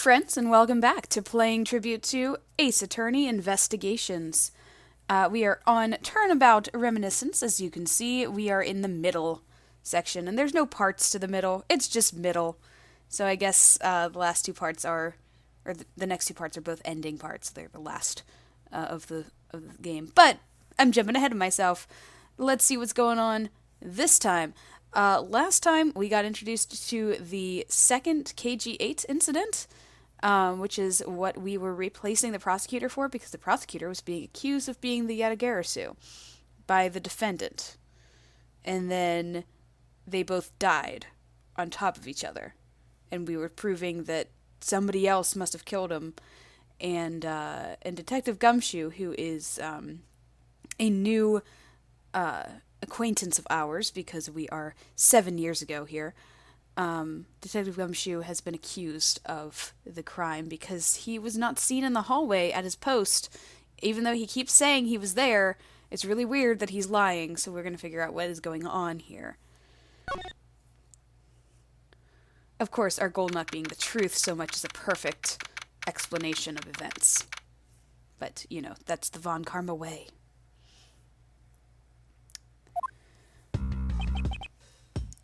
friends, and welcome back to Playing Tribute to Ace Attorney Investigations. We are on Turnabout Reminiscence. As you can see, we are in the middle section, and there's no parts to the middle, it's just middle. So I guess the last two parts are, or the next two parts are both ending parts. They're the last of the game. But I'm jumping ahead of myself. Let's see what's going on this time. Last time, we got introduced to the second KG-8 incident, which is what we were replacing the prosecutor for, because the prosecutor was being accused of being the Yatagarasu by the defendant. And then they both died on top of each other. And we were proving that somebody else must have killed him. And Detective Gumshoe, who is a new acquaintance of ours, because we are 7 years ago here, Detective Gumshoe has been accused of the crime because he was not seen in the hallway at his post. Even though he keeps saying he was there, it's really weird that he's lying, so we're going to figure out what is going on here. Of course, our goal not being the truth so much as a perfect explanation of events. But, you know, that's the Von Karma way.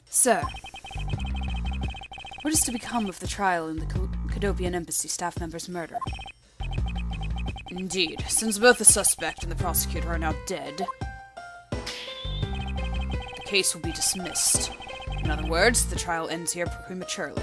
Sir, what is to become of the trial in the Cadopian Embassy staff member's murder? Indeed, since both the suspect and the prosecutor are now dead, the case will be dismissed. In other words, the trial ends here prematurely.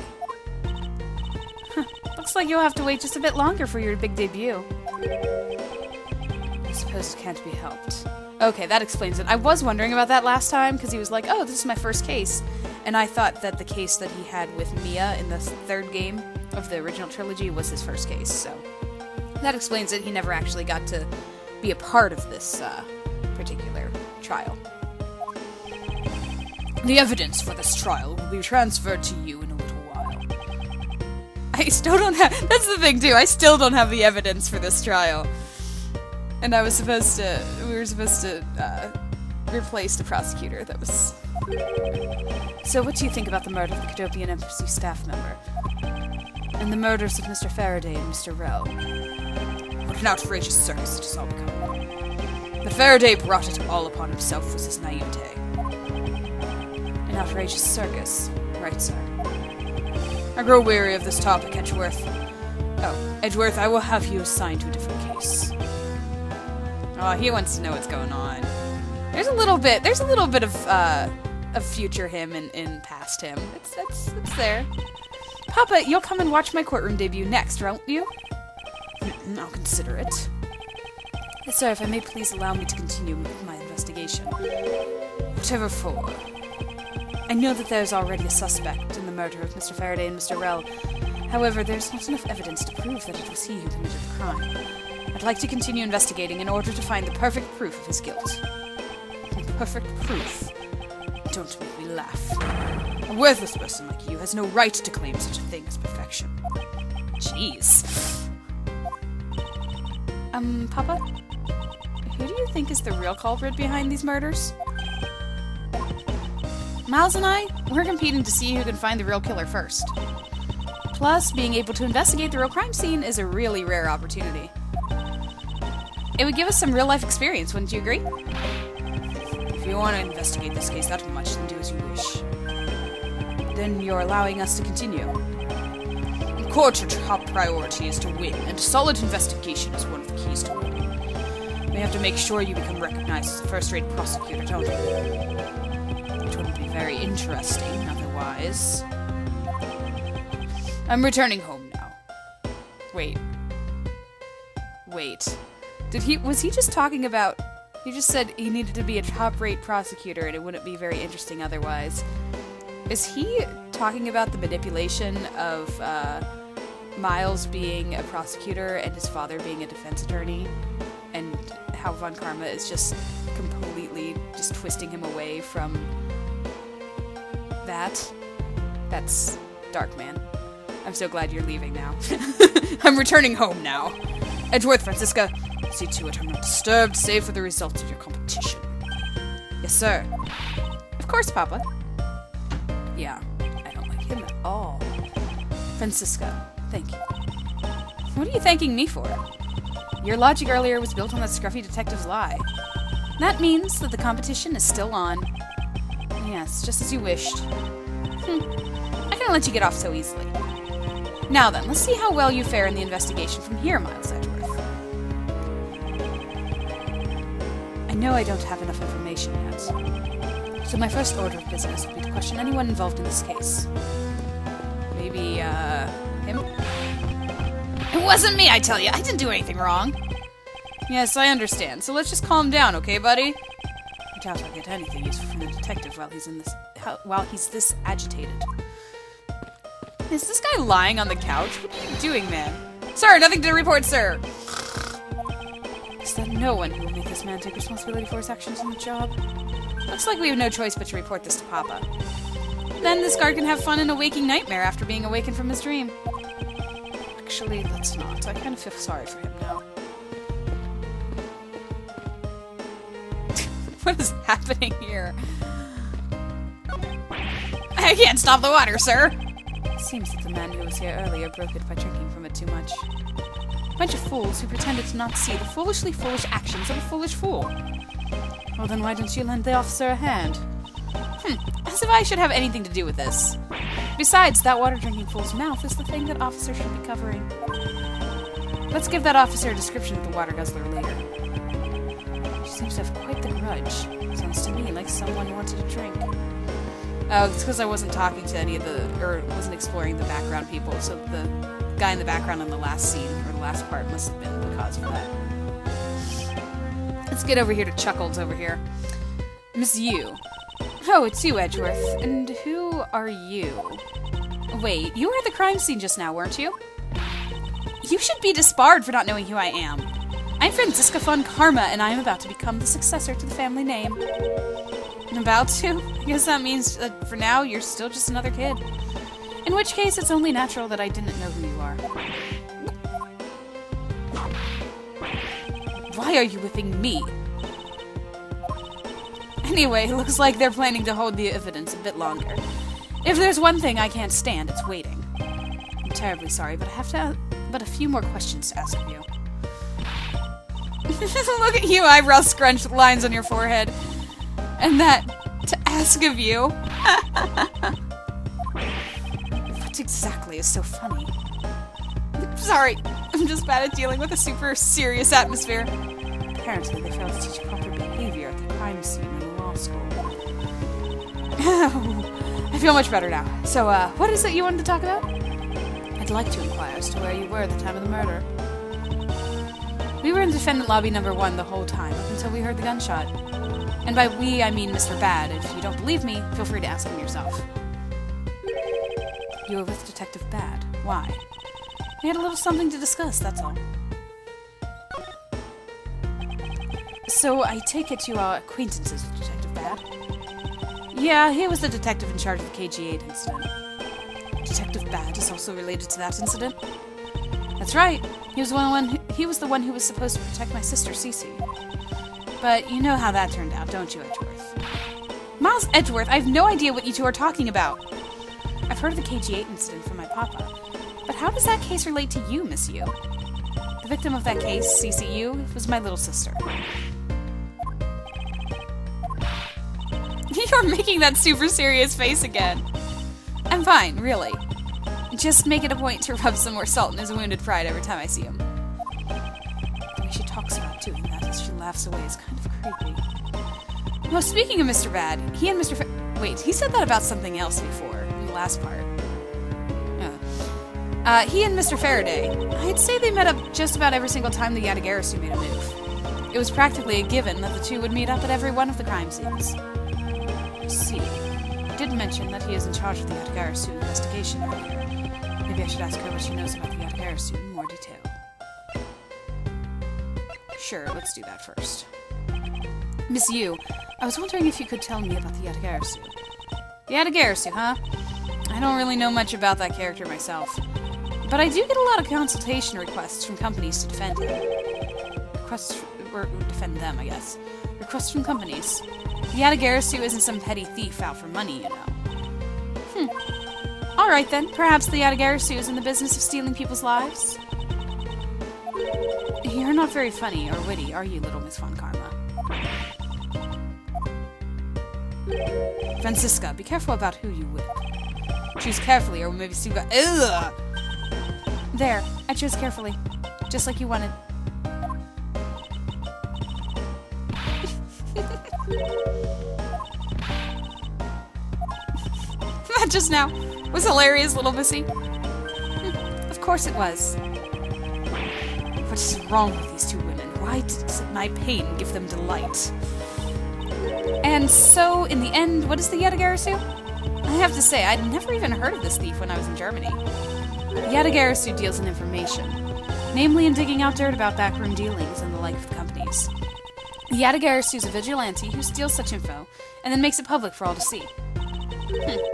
Looks like you'll have to wait just a bit longer for your big debut. I suppose it can't be helped. Okay, that explains it. I was wondering about that last time, because he was like, oh, this is my first case. And I thought that the case that he had with Mia in the third game of the original trilogy was his first case, so that explains it. He never actually got to be a part of this particular trial. The evidence for this trial will be transferred to you in a little while. I still don't have... That's the thing, too. I still don't have the evidence for this trial. And we were supposed to replace the prosecutor. That was... So what do you think about the murder of the Cadopian Embassy staff member? And the murders of Mr. Faraday and Mr. Rell? What an outrageous circus it has all become. That Faraday brought it all upon himself was his naivete. An outrageous circus, right, sir? I grow weary of this topic, Edgeworth. Oh, Edgeworth, I will have you assigned to a different case. Oh, he wants to know what's going on. There's a little bit of future him and past him. It's there. Papa, you'll come and watch my courtroom debut next, won't you? I'll consider it. Yes, sir, if I may please allow me to continue with my investigation. Whatever for. I know that there's already a suspect in the murder of Mr. Faraday and Mr. Rell. However, there's not enough evidence to prove that it was he who committed the crime. I'd like to continue investigating in order to find the perfect proof of his guilt. Perfect proof? Don't make me laugh. A worthless person like you has no right to claim such a thing as perfection. Jeez. Papa? Who do you think is the real culprit behind these murders? Miles and I, we're competing to see who can find the real killer first. Plus, being able to investigate the real crime scene is a really rare opportunity. It would give us some real-life experience, wouldn't you agree? If you want to investigate this case that much, then do as you wish. Then you're allowing us to continue. In court, your top priority is to win, and solid investigation is one of the keys to winning. We have to make sure you become recognized as a first-rate prosecutor, don't we? It wouldn't be very interesting otherwise. I'm returning home now. Wait. Was he just talking about... He just said he needed to be a top-rate prosecutor and it wouldn't be very interesting otherwise. Is he talking about the manipulation of Miles being a prosecutor and his father being a defense attorney? And how Von Karma is just completely just twisting him away from that? That's dark, man. I'm so glad you're leaving now. I'm returning home now. Edgeworth, Francisca, see to it I'm not disturbed, save for the results of your competition. Yes, sir. Of course, Papa. Yeah, I don't like him at all. Francisca, Thank you. What are you thanking me for? Your logic earlier was built on that scruffy detective's lie. That means that the competition is still on. Yes, just as you wished. I couldn't let you get off so easily. Now then, let's see how well you fare in the investigation from here, Miles Edgeworth. I know I don't have enough information yet, so my first order of business would be to question anyone involved in this case. Maybe, him? It wasn't me, I tell you! I didn't do anything wrong! Yes, I understand, so let's just calm down, okay, buddy? I doubt I'll get anything useful from the detective while he's this agitated. Is this guy lying on the couch? What are you doing, man? Sir, nothing to report, sir! Is there no one who will make this man take responsibility for his actions on the job? Looks like we have no choice but to report this to Papa. Then this guard can have fun in a waking nightmare after being awakened from his dream. Actually, let's not. I kind of feel sorry for him now. What is happening here? I can't stop the water, sir! It seems that the man who was here earlier broke it by drinking from it too much. A bunch of fools who pretended to not see the foolishly foolish actions of a foolish fool. Well, then why don't you lend the officer a hand? As if I should have anything to do with this. Besides, that water-drinking fool's mouth is the thing that officer should be covering. Let's give that officer a description of the water guzzler later. She seems to have quite the grudge. Sounds to me like someone wanted a drink. Oh, it's because I wasn't talking to any of or wasn't exploring the background people, so the guy in the background in the last scene, or the last part, must have been the cause for that. Let's get over here to Chuckles over here. Miss Yu. Oh, it's you, Edgeworth. And who are you? Wait, you were at the crime scene just now, weren't you? You should be disbarred for not knowing who I am. I'm Franziska von Karma, and I am about to become the successor to the family name. About to? I guess that means that for now, you're still just another kid. In which case, it's only natural that I didn't know who you are. Why are you whipping me? Anyway, it looks like they're planning to hold the evidence a bit longer. If there's one thing I can't stand, it's waiting. I'm terribly sorry, but I have a few more questions to ask of you. Look at you, eyebrows scrunched with lines on your forehead. And that, to ask of you. What exactly is so funny? Sorry, I'm just bad at dealing with a super serious atmosphere. Apparently, they failed to teach proper behavior at the crime scene in law school. I feel much better now. So, what is it you wanted to talk about? I'd like to inquire as to where you were at the time of the murder. We were in defendant lobby number 1 the whole time, up until we heard the gunshot. And by we, I mean Mr. Bad. If you don't believe me, feel free to ask him yourself. You were with Detective Bad. Why? We had a little something to discuss, that's all. So, I take it you are acquaintances with Detective Bad? Yeah, he was the detective in charge of the KG-8 incident. Detective Bad is also related to that incident? That's right. He was the one who was supposed to protect my sister, Cece. But you know how that turned out, don't you, Edgeworth? Miles Edgeworth, I have no idea what you two are talking about. I've heard of the KG-8 incident from my papa. But how does that case relate to you, Miss Yu? The victim of that case, CCU, was my little sister. You're making that super serious face again. I'm fine, really. Just make it a point to rub some more salt in his wounded pride every time I see him. The way she talks about doing that as she laughs away is kind of creepy. Well, speaking of Mr. Bad, he and Mr. Wait, he said that about something else before, in the last part. He and Mr. Faraday, I'd say they met up just about every single time the Yatagarasu made a move. It was practically a given that the two would meet up at every one of the crime scenes. I see. You did mention that he is in charge of the Yatagarasu investigation earlier. Maybe I should ask her what she knows about the Yatagarasu in more detail. Sure, let's do that first. Miss Yu, I was wondering if you could tell me about the Yatagarasu. The Yatagarasu, huh? I don't really know much about that character myself. But I do get a lot of consultation requests from companies to defend him. Or defend them, I guess. Requests from companies. The Yatagarasu isn't some petty thief out for money, you know. Alright then, perhaps the Yatagarasu is in the business of stealing people's lives? You're not very funny or witty, are you, little Miss Von Karma? Francisca, be careful about who you whip. Choose carefully, or we may be seen by— Ugh! There, I chose carefully. Just like you wanted. That just now was hilarious, little missy. Of course it was. What is wrong with these two women? Why does my pain give them delight? And so, in the end, what is the Yatagarasu? I have to say, I'd never even heard of this thief when I was in Germany. The Yatagarasu deals in information, namely in digging out dirt about backroom dealings and the like of the companies. The Yatagarasu is a vigilante who steals such info, and then makes it public for all to see.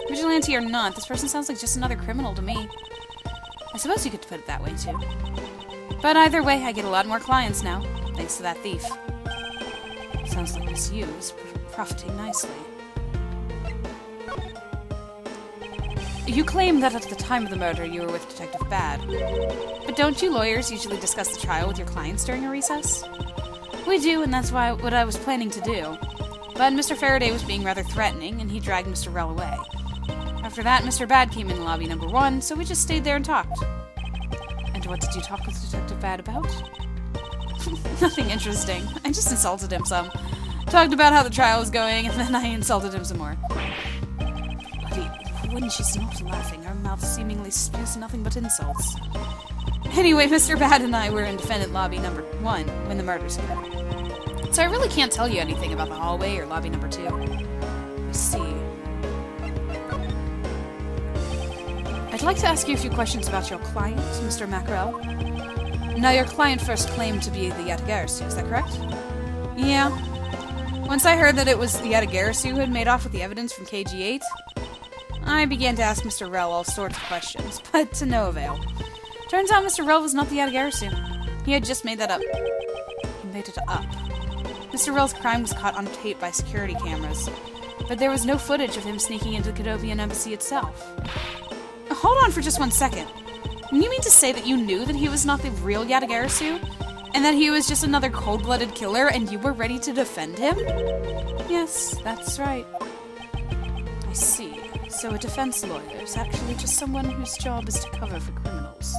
Vigilante or not, this person sounds like just another criminal to me. I suppose you could put it that way, too. But either way, I get a lot more clients now, thanks to that thief. Sounds like Miss Yu is profiting nicely. You claim that at the time of the murder you were with Detective Bad. But don't you lawyers usually discuss the trial with your clients during a recess? We do, and that's what I was planning to do. But Mr. Faraday was being rather threatening, and he dragged Mr. Rell away. After that, Mr. Bad came in lobby number 1, so we just stayed there and talked. And what did you talk with Detective Bad about? Nothing interesting. I just insulted him some. Talked about how the trial was going, and then I insulted him some more. Bloody, when she's not laughing, her mouth seemingly spews nothing but insults. Anyway, Mr. Bad and I were in defendant lobby number 1 when the murders occurred. So I really can't tell you anything about the hallway or lobby number 2. I see. I'd like to ask you a few questions about your client, Mr. Mackerel. Now, your client first claimed to be the Yatagarasu, is that correct? Yeah. Once I heard that it was the Yatagarasu who had made off with the evidence from KG-8, I began to ask Mr. Rell all sorts of questions, but to no avail. Turns out Mr. Rell was not the Yatagarasu. He had just made that up. He made it up. Mr. Rell's crime was caught on tape by security cameras, but there was no footage of him sneaking into the Cadovian embassy itself. Hold on for just 1 second. You mean to say that you knew that he was not the real Yatagarasu? And that he was just another cold-blooded killer and you were ready to defend him? Yes, that's right. I see. So a defense lawyer is actually just someone whose job is to cover for criminals.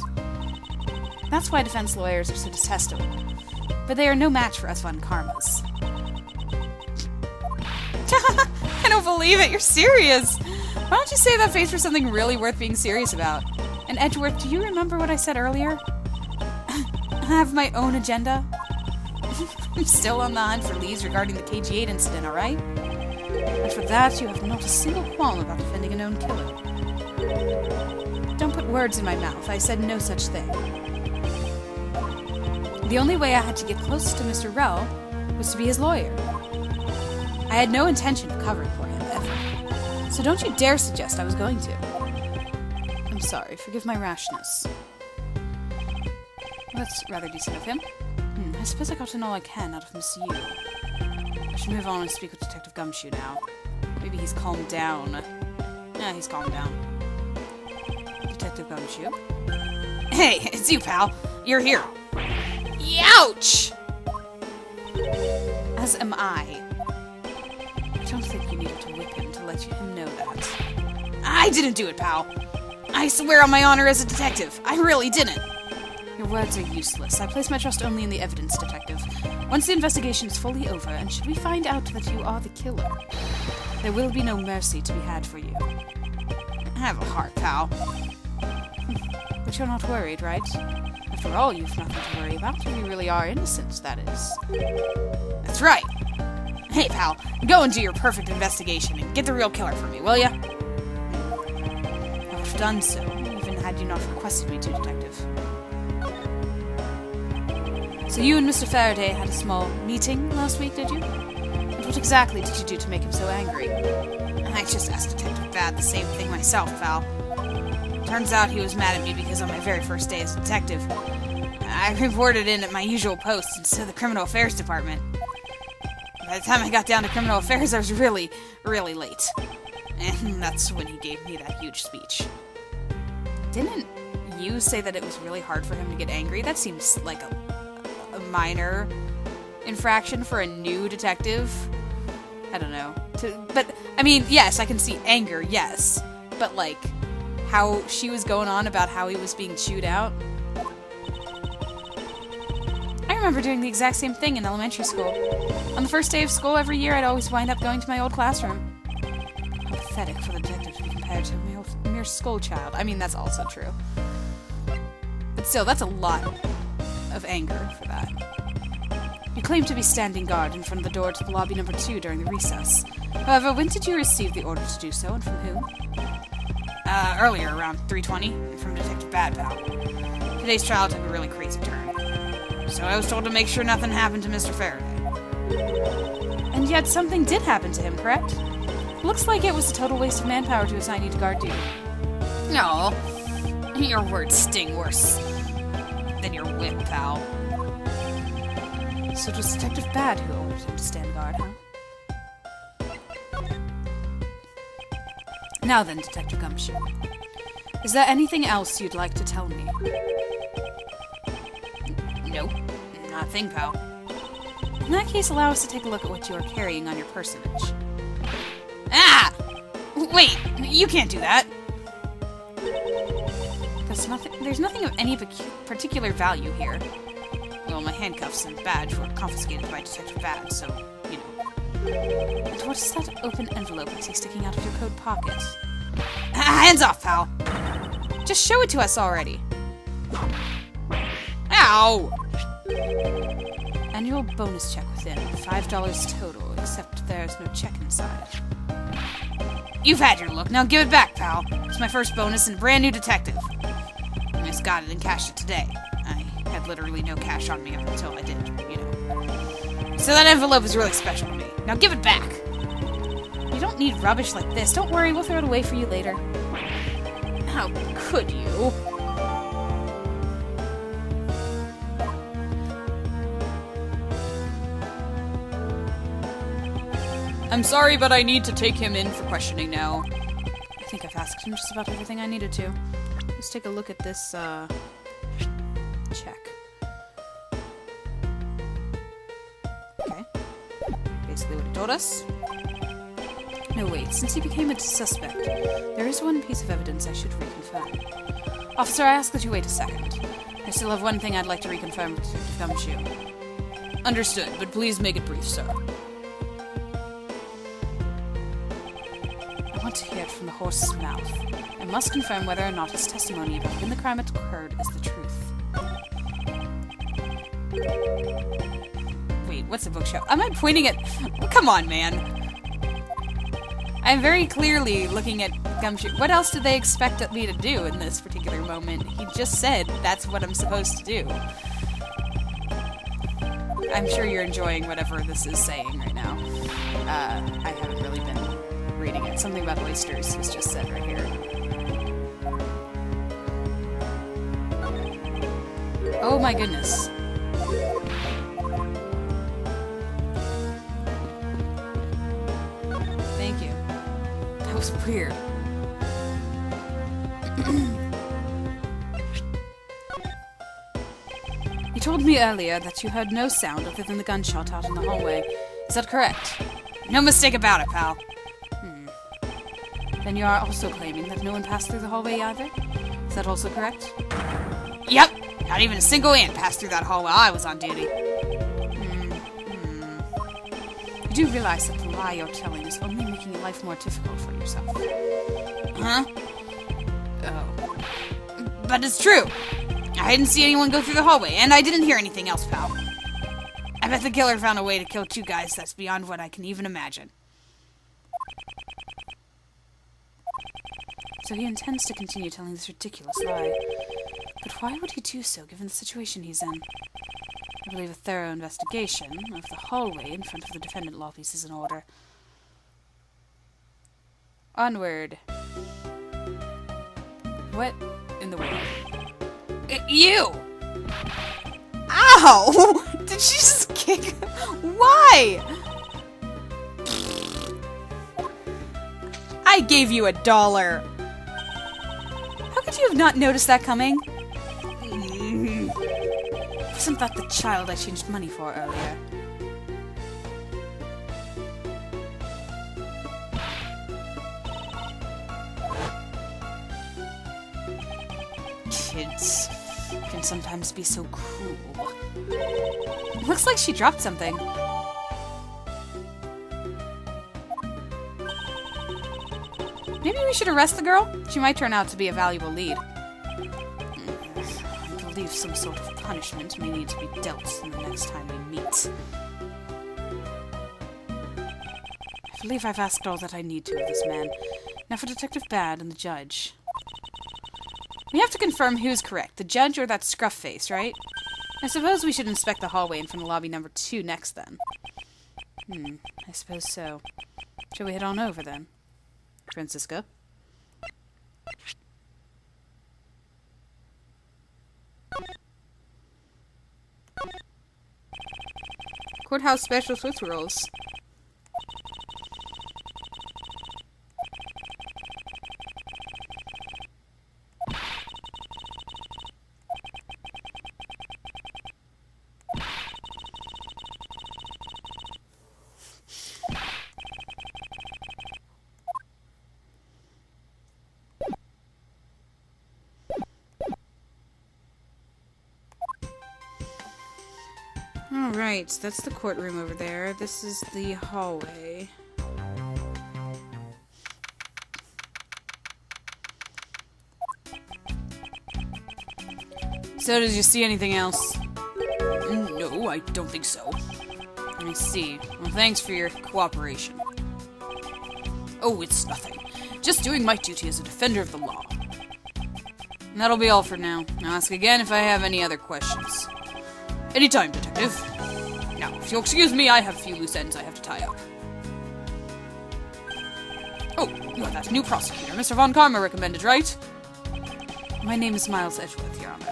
That's why defense lawyers are so detestable. But they are no match for us Von Karmas. I don't believe it, you're serious! Why don't you save that face for something really worth being serious about? And Edgeworth, do you remember what I said earlier? I have my own agenda. I'm still on the hunt for leads regarding the KG-8 incident, alright? And for that, you have not a single qualm about defending a known killer. Don't put words in my mouth. I said no such thing. The only way I had to get close to Mr. Rell was to be his lawyer. I had no intention of covering for him, ever. So don't you dare suggest I was going to. I'm sorry, forgive my rashness. That's rather decent of him. I suppose I got to know all I can out of Miss Yu. I should move on and speak with Detective Gumshoe now. Maybe he's calmed down. Yeah, he's calmed down. Detective Gumshoe? Hey, it's you, pal. You're here. Youch! As am I. I don't think you needed to whip him to let him know that. I didn't do it, pal. I swear on my honor as a detective. I really didn't. Your words are useless. I place my trust only in the evidence, Detective. Once the investigation is fully over, and should we find out that you are the killer, there will be no mercy to be had for you. Have a heart, pal. But you're not worried, right? After all, you've nothing to worry about. You really are innocent, that is. That's right. Hey, pal, go and do your perfect investigation and get the real killer for me, will ya? I would have done so, even had you not requested me to, Detective. So you and Mr. Faraday had a small meeting last week, did you? And what exactly did you do to make him so angry? I just asked Detective Bad the same thing myself, pal. Turns out he was mad at me because on my very first day as a detective, I reported in at my usual post instead of the Criminal Affairs Department. By the time I got down to Criminal Affairs, I was really, really late. And that's when he gave me that huge speech. didn't you say that it was really hard for him to get angry? That seems like a minor infraction for a new detective. I don't know. But, I mean, yes, I can see anger, yes. But, like, how she was going on about how he was being chewed out. I remember doing the exact same thing in elementary school. On the first day of school every year, I'd always wind up going to my old classroom. How pathetic for the detective to be compared to a mere schoolchild. I mean, that's also true. But still, that's a lot of anger for that. You claim to be standing guard in front of the door to the lobby number 2 during the recess. However, when did you receive the order to do so, and from whom? Earlier, around 3:20, from Detective Bad Pal. Today's trial took a really crazy turn. So I was told to make sure nothing happened to Mr. Faraday. And yet something did happen to him, correct? Looks like it was a total waste of manpower to assign you to guard duty. No. Your words sting worse than your whip, pal. So it was Detective Bad who ordered him to stand guard, huh? Now then, Detective Gumshoe. Is there anything else you'd like to tell me? Nope. Not a thing, pal. In that case, allow us to take a look at what you are carrying on your personage. Ah! Wait! You can't do that! There's nothing of any particular value here. Well, my handcuffs and badge were confiscated by Detective Bad, so, you know. And what is that open envelope I see sticking out of your coat pocket? Hands off, pal! Just show it to us already. Ow! Annual bonus check within. $5 total, except there's no check inside. You've had your look. Now give it back, pal. It's my first bonus and a brand new detective. I just got it and cashed it today. I had literally no cash on me up until I did, you know. So that envelope is really special to me. Now give it back! You don't need rubbish like this. Don't worry, we'll throw it away for you later. How could you? I'm sorry, but I need to take him in for questioning now. I think I've asked him just about everything I needed to. Let's take a look at this, check. Okay. Basically what he told us. No, wait. Since he became a suspect, there is one piece of evidence I should reconfirm. Officer, I ask that you wait a second. I still have one thing I'd like to reconfirm with Detective Gumshoe. Understood, but please make it brief, sir. I want to hear it from the horse's mouth. I must confirm whether or not his testimony about when the crime occurred is the truth. Wait, what's the bookshelf? Am I pointing at... Oh, come on, man. I'm very clearly looking at Gumshoe. What else did they expect me to do in this particular moment? He just said that's what I'm supposed to do. I'm sure you're enjoying whatever this is saying right now. I haven't really been reading it. Something about oysters was just said right here. Oh my goodness. Thank you. That was weird. You told me earlier that you heard no sound other than the gunshot out in the hallway. Is that correct? No mistake about it, pal. Then you are also claiming that no one passed through the hallway either? Is that also correct? Yep! Not even a single ant passed through that hall while I was on duty. You do realize that the lie you're telling is only making your life more difficult for yourself. Huh? Oh. But it's true! I didn't see anyone go through the hallway, and I didn't hear anything else, pal. I bet the killer found a way to kill 2 guys that's beyond what I can even imagine. So he intends to continue telling this ridiculous lie. But why would he do so, given the situation he's in? I believe a thorough investigation of the hallway in front of the defendant lobbies is in order. Onward. What in the world? You! Ow! Did she just kick? Why? I gave you $1. How could you have not noticed that coming? Wasn't that the child I changed money for earlier? Kids can sometimes be so cruel. Looks like she dropped something. Maybe we should arrest the girl? She might turn out to be a valuable lead. I believe some sort of punishment may need to be dealt the next time we meet. I believe I've asked all that I need to of this man. Now for Detective Bad and the judge. We have to confirm who's correct, the judge or that scruff face, right? I suppose we should inspect the hallway in front of lobby number 2 next, then. I suppose so. Shall we head on over, then? Francisca? Courthouse special Swiss rolls. Alright, that's the courtroom over there. This is the hallway. So, did you see anything else? No, I don't think so. Let me see. Well, thanks for your cooperation. Oh, it's nothing. Just doing my duty as a defender of the law. And that'll be all for now. I'll ask again if I have any other questions. Anytime, Detective. Now, if you'll excuse me, I have a few loose ends I have to tie up. Oh, you're that new prosecutor Mr. Von Karma recommended, right? My name is Miles Edgeworth, Your Honor.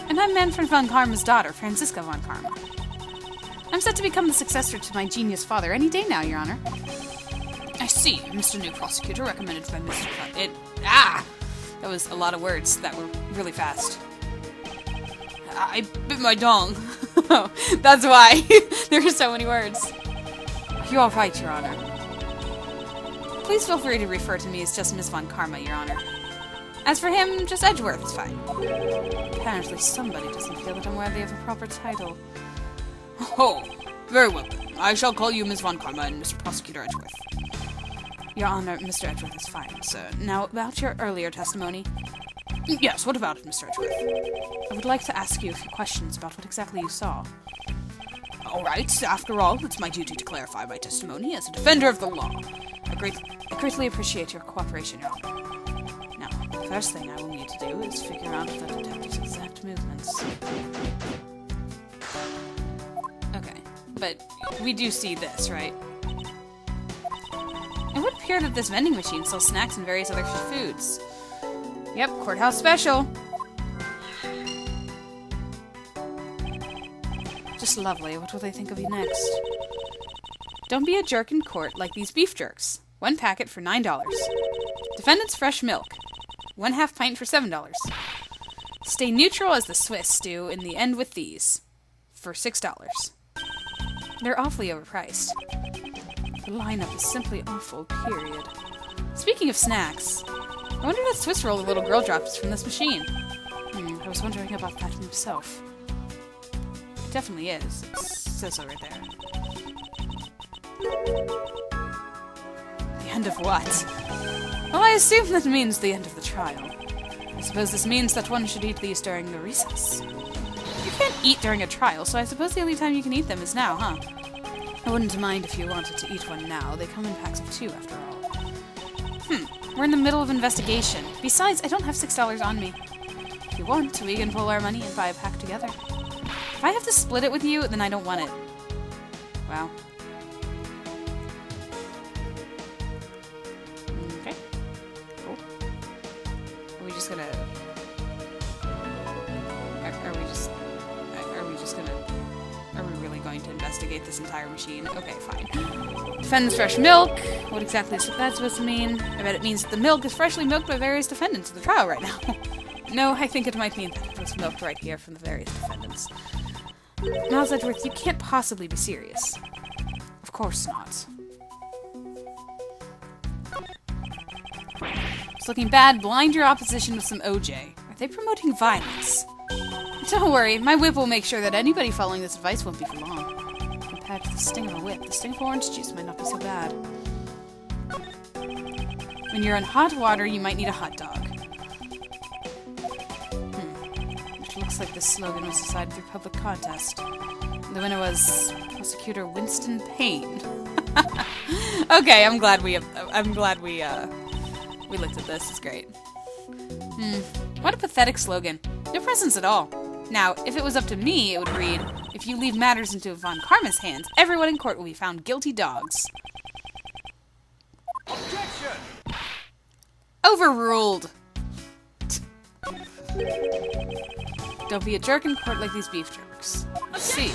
And I'm Manfred Von Karma's daughter, Francisca Von Karma. I'm set to become the successor to my genius father any day now, Your Honor. I see. Mr. New Prosecutor recommended by Mr. That was a lot of words that were really fast. I bit my tongue. That's why. There are so many words. You're all right, Your Honor. Please feel free to refer to me as just Miss Von Karma, Your Honor. As for him, just Edgeworth is fine. Apparently somebody doesn't feel that I'm worthy of a proper title. Oh, very well then. I shall call you Miss Von Karma and Mr. Prosecutor Edgeworth. Your Honor, Mr. Edgeworth is fine, sir. Now, about your earlier testimony. Yes, what about it, Mr. Edgeworth? I would like to ask you a few questions about what exactly you saw. All right, after all, it's my duty to clarify my testimony as a defender of the law. I greatly appreciate your cooperation, Your Honor. Now, the first thing I will need to do is figure out the detective's exact movements. Okay, but we do see this, right? It would appear that this vending machine sells snacks and various other foods. Yep, courthouse special. Just lovely. What will they think of you next? Don't be a jerk in court like these beef jerks. 1 packet for $9. Defendant's fresh milk. 1/2 pint for $7. Stay neutral as the Swiss do in the end with these. For $6. They're awfully overpriced. The lineup is simply awful, period. Speaking of snacks, I wonder if that Swiss roll the little girl dropped is from this machine. I was wondering about that myself. It definitely is. It says so right there. The end of what? Well, I assume that means the end of the trial. I suppose this means that one should eat these during the recess. You can't eat during a trial, so I suppose the only time you can eat them is now, huh? I wouldn't mind if you wanted to eat one now. They come in packs of 2, after all. We're in the middle of investigation. Besides, I don't have $6 on me. If you want, we can pull our money and buy a pack together. If I have to split it with you, then I don't want it. Wow. Okay. Cool. Are we just gonna... Are we really going going to investigate this entire machine. Okay, fine. Defendant's fresh milk. What exactly is that supposed to mean? I bet it means that the milk is freshly milked by various defendants in the trial right now. No, I think it might mean that it was milked right here from the various defendants. Miles Edgeworth, you can't possibly be serious. Of course not. It's looking bad. Blind your opposition with some OJ. Are they promoting violence? Don't worry, my whip will make sure that anybody following this advice won't be for long. Compared to the sting of a whip, the sting of orange juice might not be so bad. When you're in hot water, you might need a hot dog. It looks like this slogan was decided through public contest. The winner was Prosecutor Winston Payne. Okay, I'm glad we looked at this. It's great. What a pathetic slogan. No presence at all. Now, if it was up to me, it would read, if you leave matters into Von Karma's hands, everyone in court will be found guilty dogs. Objection! Overruled. Don't be a jerk in court like these beef jerks. See.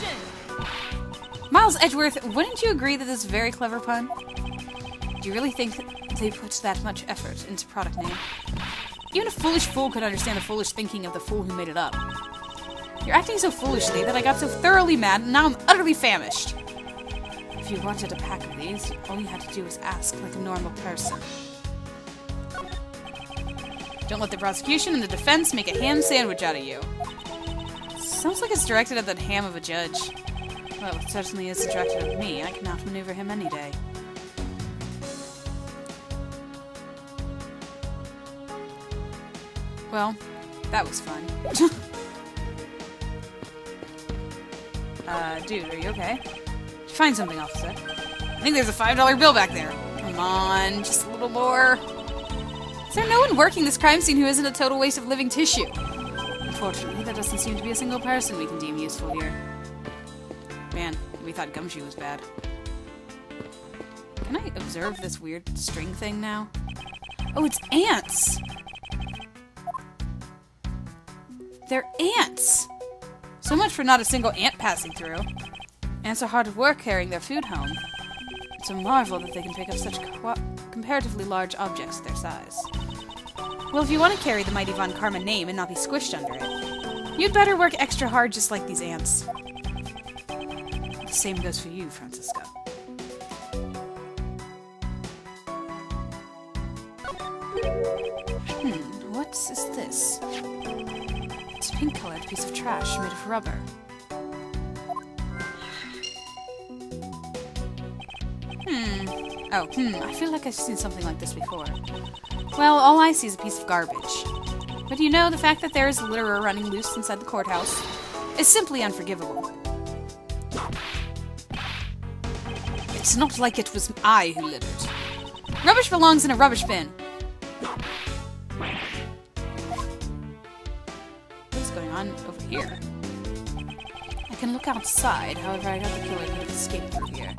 Miles Edgeworth, wouldn't you agree that this is a very clever pun? Do you really think they put that much effort into product name? Even a foolish fool could understand the foolish thinking of the fool who made it up. You're acting so foolishly that I got so thoroughly mad, and now I'm utterly famished. If you wanted a pack of these, all you had to do was ask like a normal person. Don't let the prosecution and the defense make a ham sandwich out of you. Sounds like it's directed at the ham of a judge. Well, it certainly is directed at me. I can outmaneuver him any day. Well, that was fun. Dude, are you okay? Did you find something, officer? I think there's a $5 bill back there. Come on, just a little more. Is there no one working this crime scene who isn't a total waste of living tissue? Unfortunately, there doesn't seem to be a single person we can deem useful here. Man, we thought Gumshoe was bad. Can I observe this weird string thing now? Oh, it's ants! They're ants! So much for not a single ant passing through. Ants are hard at work carrying their food home. It's a marvel that they can pick up such comparatively large objects their size. Well, if you want to carry the mighty Von Karma name and not be squished under it, you'd better work extra hard just like these ants. The same goes for you, Francisca. What is this? It's a pink-colored piece of trash made of rubber. I feel like I've seen something like this before. Well, all I see is a piece of garbage. But you know, the fact that there is litter running loose inside the courthouse is simply unforgivable. It's not like it was I who littered. Rubbish belongs in a rubbish bin. What's going on over here? I can look outside, however I doubt the killer could have escaped through here.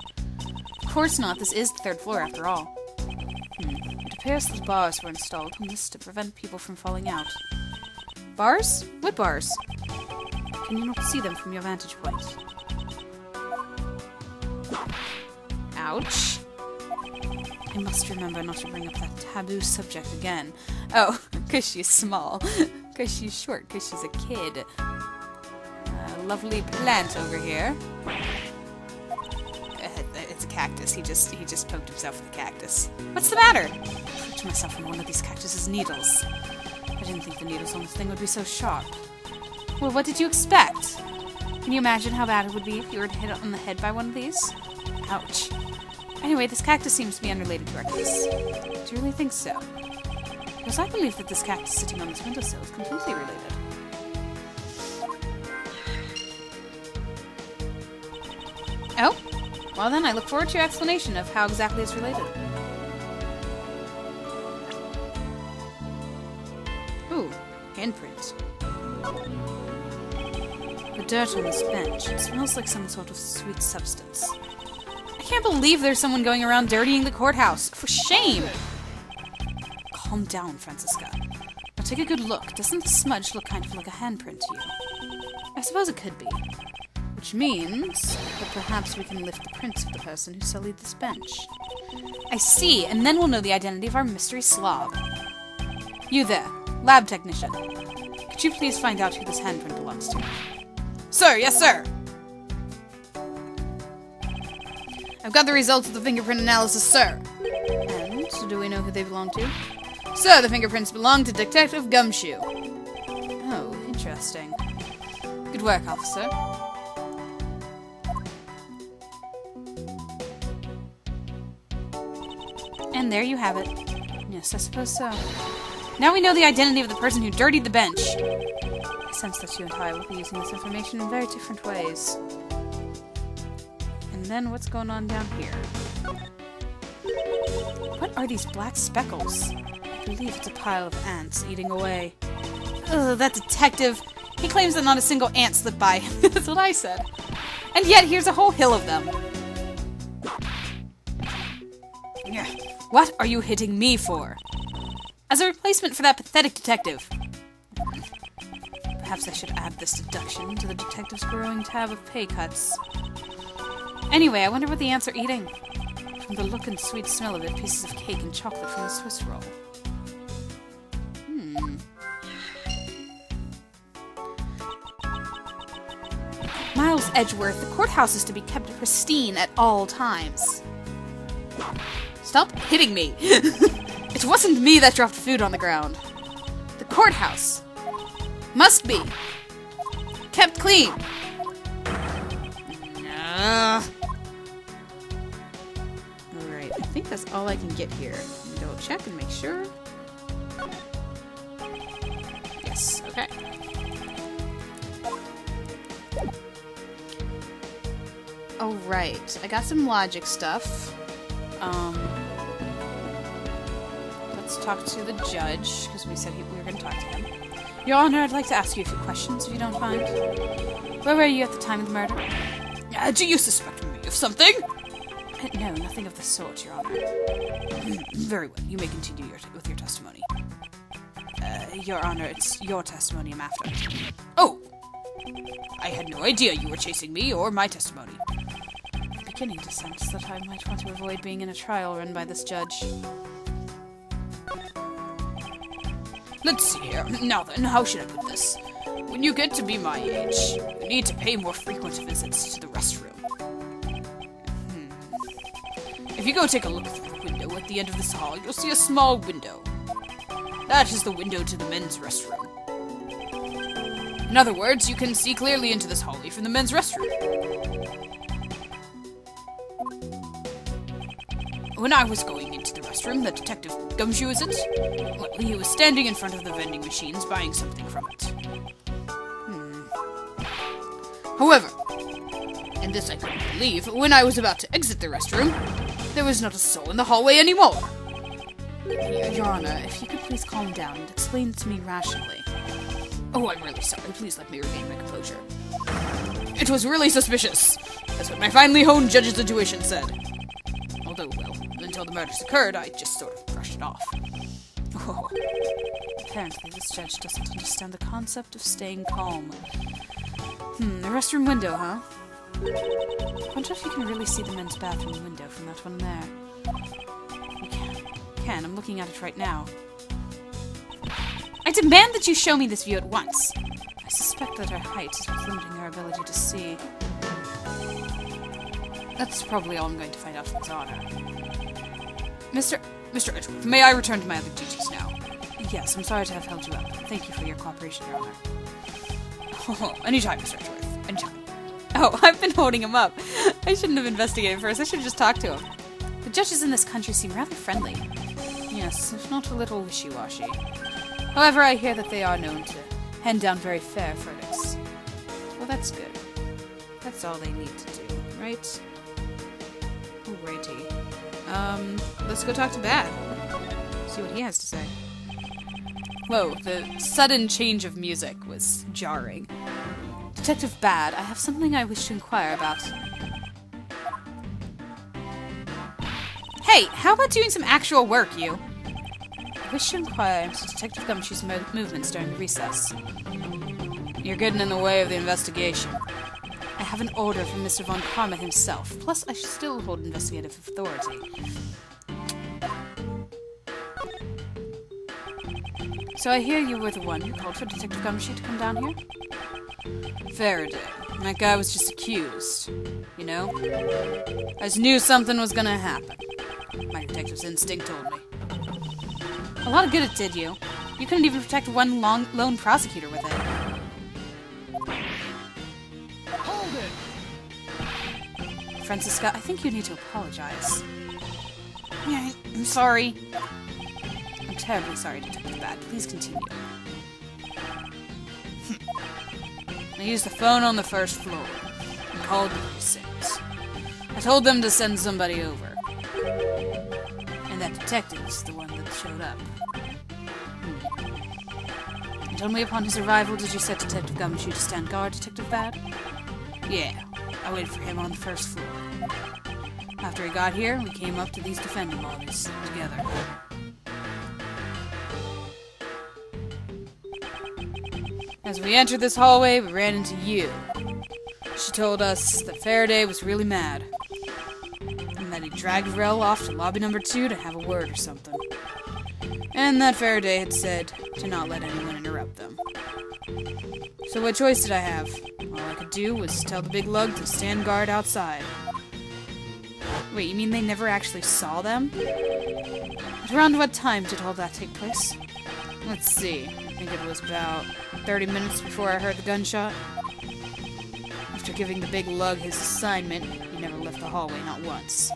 Of course not, this is the third floor after all. It appears that bars were installed on this to prevent people from falling out. Bars? What bars? Can you not see them from your vantage point? Ouch. I must remember not to bring up that taboo subject again. Oh, because she's small. Because she's short, because she's a kid. Lovely plant over here. It's a cactus. He just poked himself with a cactus. What's the matter? I pricked myself on one of these cactus's needles. I didn't think the needles on this thing would be so sharp. Well, what did you expect? Can you imagine how bad it would be if you were hit on the head by one of these? Ouch. Anyway, this cactus seems to be unrelated to our case. Do you really think so? Because I believe that this cactus sitting on this windowsill is completely related. Oh? Well then, I look forward to your explanation of how exactly it's related. Ooh, handprint. The dirt on this bench, it smells like some sort of sweet substance. I can't believe there's someone going around dirtying the courthouse. For shame! Calm down, Francisca. Now take a good look. Doesn't the smudge look kind of like a handprint to you? I suppose it could be. Which means that perhaps we can lift the prints of the person who sullied this bench. I see, and then we'll know the identity of our mystery slob. You there, lab technician. Could you please find out who this handprint belongs to? Sir, yes sir! I've got the results of the fingerprint analysis, sir. And do we know who they belong to? Sir, the fingerprints belong to Detective Gumshoe. Oh, interesting. Good work, officer. And there you have it. Yes, I suppose so. Now we know the identity of the person who dirtied the bench. I sense that you and I will be using this information in very different ways. And then what's going on down here? What are these black speckles? I believe it's a pile of ants eating away. Ugh, that detective! He claims that not a single ant slipped by him. That's what I said. And yet, here's a whole hill of them. What are you hitting me for? As a replacement for that pathetic detective. Perhaps I should add this deduction to the detective's growing tab of pay cuts. Anyway, I wonder what the ants are eating. From the look and sweet smell of it, pieces of cake and chocolate from the Swiss roll. Miles Edgeworth, the courthouse is to be kept pristine at all times. Stop hitting me! It wasn't me that dropped food on the ground. The courthouse must be kept clean. Alright, I think that's all I can get here. Double check and make sure. Yes, okay. Alright, I got some logic stuff. Let's talk to the judge, because we said we were going to talk to him. Your Honor, I'd like to ask you a few questions, if you don't mind. Where were you at the time of the murder? Do you suspect me of something? No, nothing of the sort, Your Honor. Very well, you may continue with your testimony. Your Honor, it's your testimony I'm after. Oh! I had no idea you were chasing me or my testimony. I'm beginning to sense that I might want to avoid being in a trial run by this judge. Let's see here. Now then, how should I put this? When you get to be my age, you need to pay more frequent visits to the restroom. If you go take a look through the window at the end of this hall, you'll see a small window. That is the window to the men's restroom. In other words, you can see clearly into this hallway from the men's restroom. When I was going into the restroom, the Detective Gumshoe, is it? Well, he was standing in front of the vending machines buying something from it. However, and this I couldn't believe, when I was about to exit the restroom, there was not a soul in the hallway anymore. Your Honor, if you could please calm down and explain it to me rationally. Oh, I'm really sorry. Please let me regain my composure. It was really suspicious. That's what my finely honed judge's intuition said. Although, well, until the murders occurred, I just sort of brushed it off. Oh. Apparently, this judge doesn't understand the concept of staying calm. The restroom window, huh? I wonder if you can really see the men's bathroom window from that one there. You can. I'm looking at it right now. I demand that you show me this view at once. I suspect that our height is what's limiting our ability to see. That's probably all I'm going to find out from His Honor. Mr. Edgeworth, may I return to my other duties now? Yes, I'm sorry to have held you up. Thank you for your cooperation, Your Honor. Oh, anytime, Mr. Edgeworth. Anytime. Oh, I've been holding him up. I shouldn't have investigated first. I should have just talked to him. The judges in this country seem rather friendly. Yes, if not a little wishy-washy. However, I hear that they are known to hand down very fair verdicts. Well, that's good. That's all they need to do, right? Alrighty. Let's go talk to Bad. See what he has to say. Whoa, the sudden change of music was jarring. Detective Bad, I have something I wish to inquire about. Hey, how about doing some actual work, you? I wish to inquire into Detective Gumshoe's movements during recess. You're getting in the way of the investigation. I have an order from Mr. Von Karma himself. Plus, I still hold investigative authority. So I hear you were the one who called for Detective Gumshoe to come down here? Faraday. That guy was just accused. You know? I just knew something was gonna happen. My detective's instinct told me. A lot of good it did you. You couldn't even protect one lone prosecutor with it. Hold it! Francisca, I think you need to apologize. Yeah, I'm sorry. I'm terribly sorry, Detective Bad. Please continue. I used the phone on the first floor and called the precinct. I told them to send somebody over. And that detective's the one that showed up. And only upon his arrival did you set Detective Gumshoe to stand guard, Detective Bad? Yeah, I waited for him on the first floor. After he got here, we came up to these defending lobbies together. As we entered this hallway, we ran into you. She told us that Faraday was really mad, and that he dragged Rel off to lobby number 2 to have a word or something. And that Faraday had said to not let anyone interrupt them. So what choice did I have? All I could do was tell the big lug to stand guard outside. Wait, you mean they never actually saw them? At around what time did all that take place? Let's see. I think it was about 30 minutes before I heard the gunshot. After giving the big lug his assignment, he never left the hallway, not once.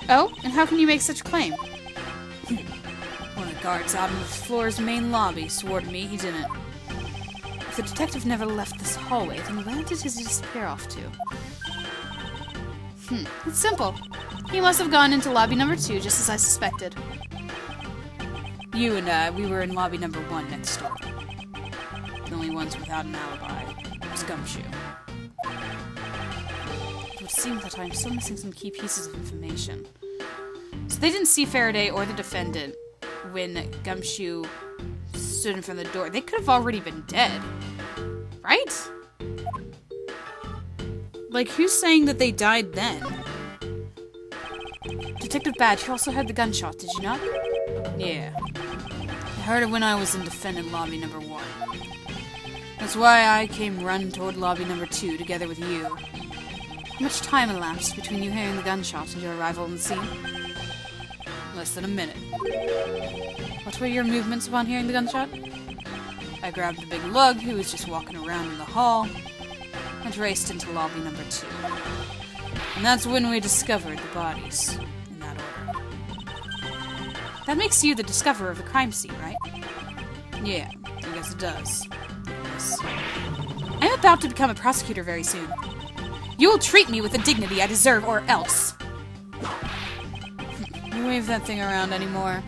Oh? And how can you make such a claim? One of the guards out on the floor's main lobby swore to me he didn't. If the detective never left this hallway, then where did he disappear off to? It's simple. He must have gone into lobby number 2, just as I suspected. You and I, we were in lobby number 1 next door. The only ones without an alibi was Gumshoe. It would seem that I'm still missing some key pieces of information. So they didn't see Faraday or the defendant when Gumshoe stood in front of the door. They could have already been dead. Right? Like, who's saying that they died then? Detective Badge, you also heard the gunshot, did you not? Yeah. I heard it when I was in defendant lobby number 1. That's why I came running toward lobby number 2 together with you. How much time elapsed between you hearing the gunshot and your arrival on the scene? Less than a minute. What were your movements upon hearing the gunshot? I grabbed the big lug, who was just walking around in the hall, and raced into lobby number 2. And that's when we discovered the bodies, in that order. That makes you the discoverer of the crime scene, right? Yeah, I guess it does. Yes. I'm about to become a prosecutor very soon. You will treat me with the dignity I deserve, or else. You wave that thing around anymore,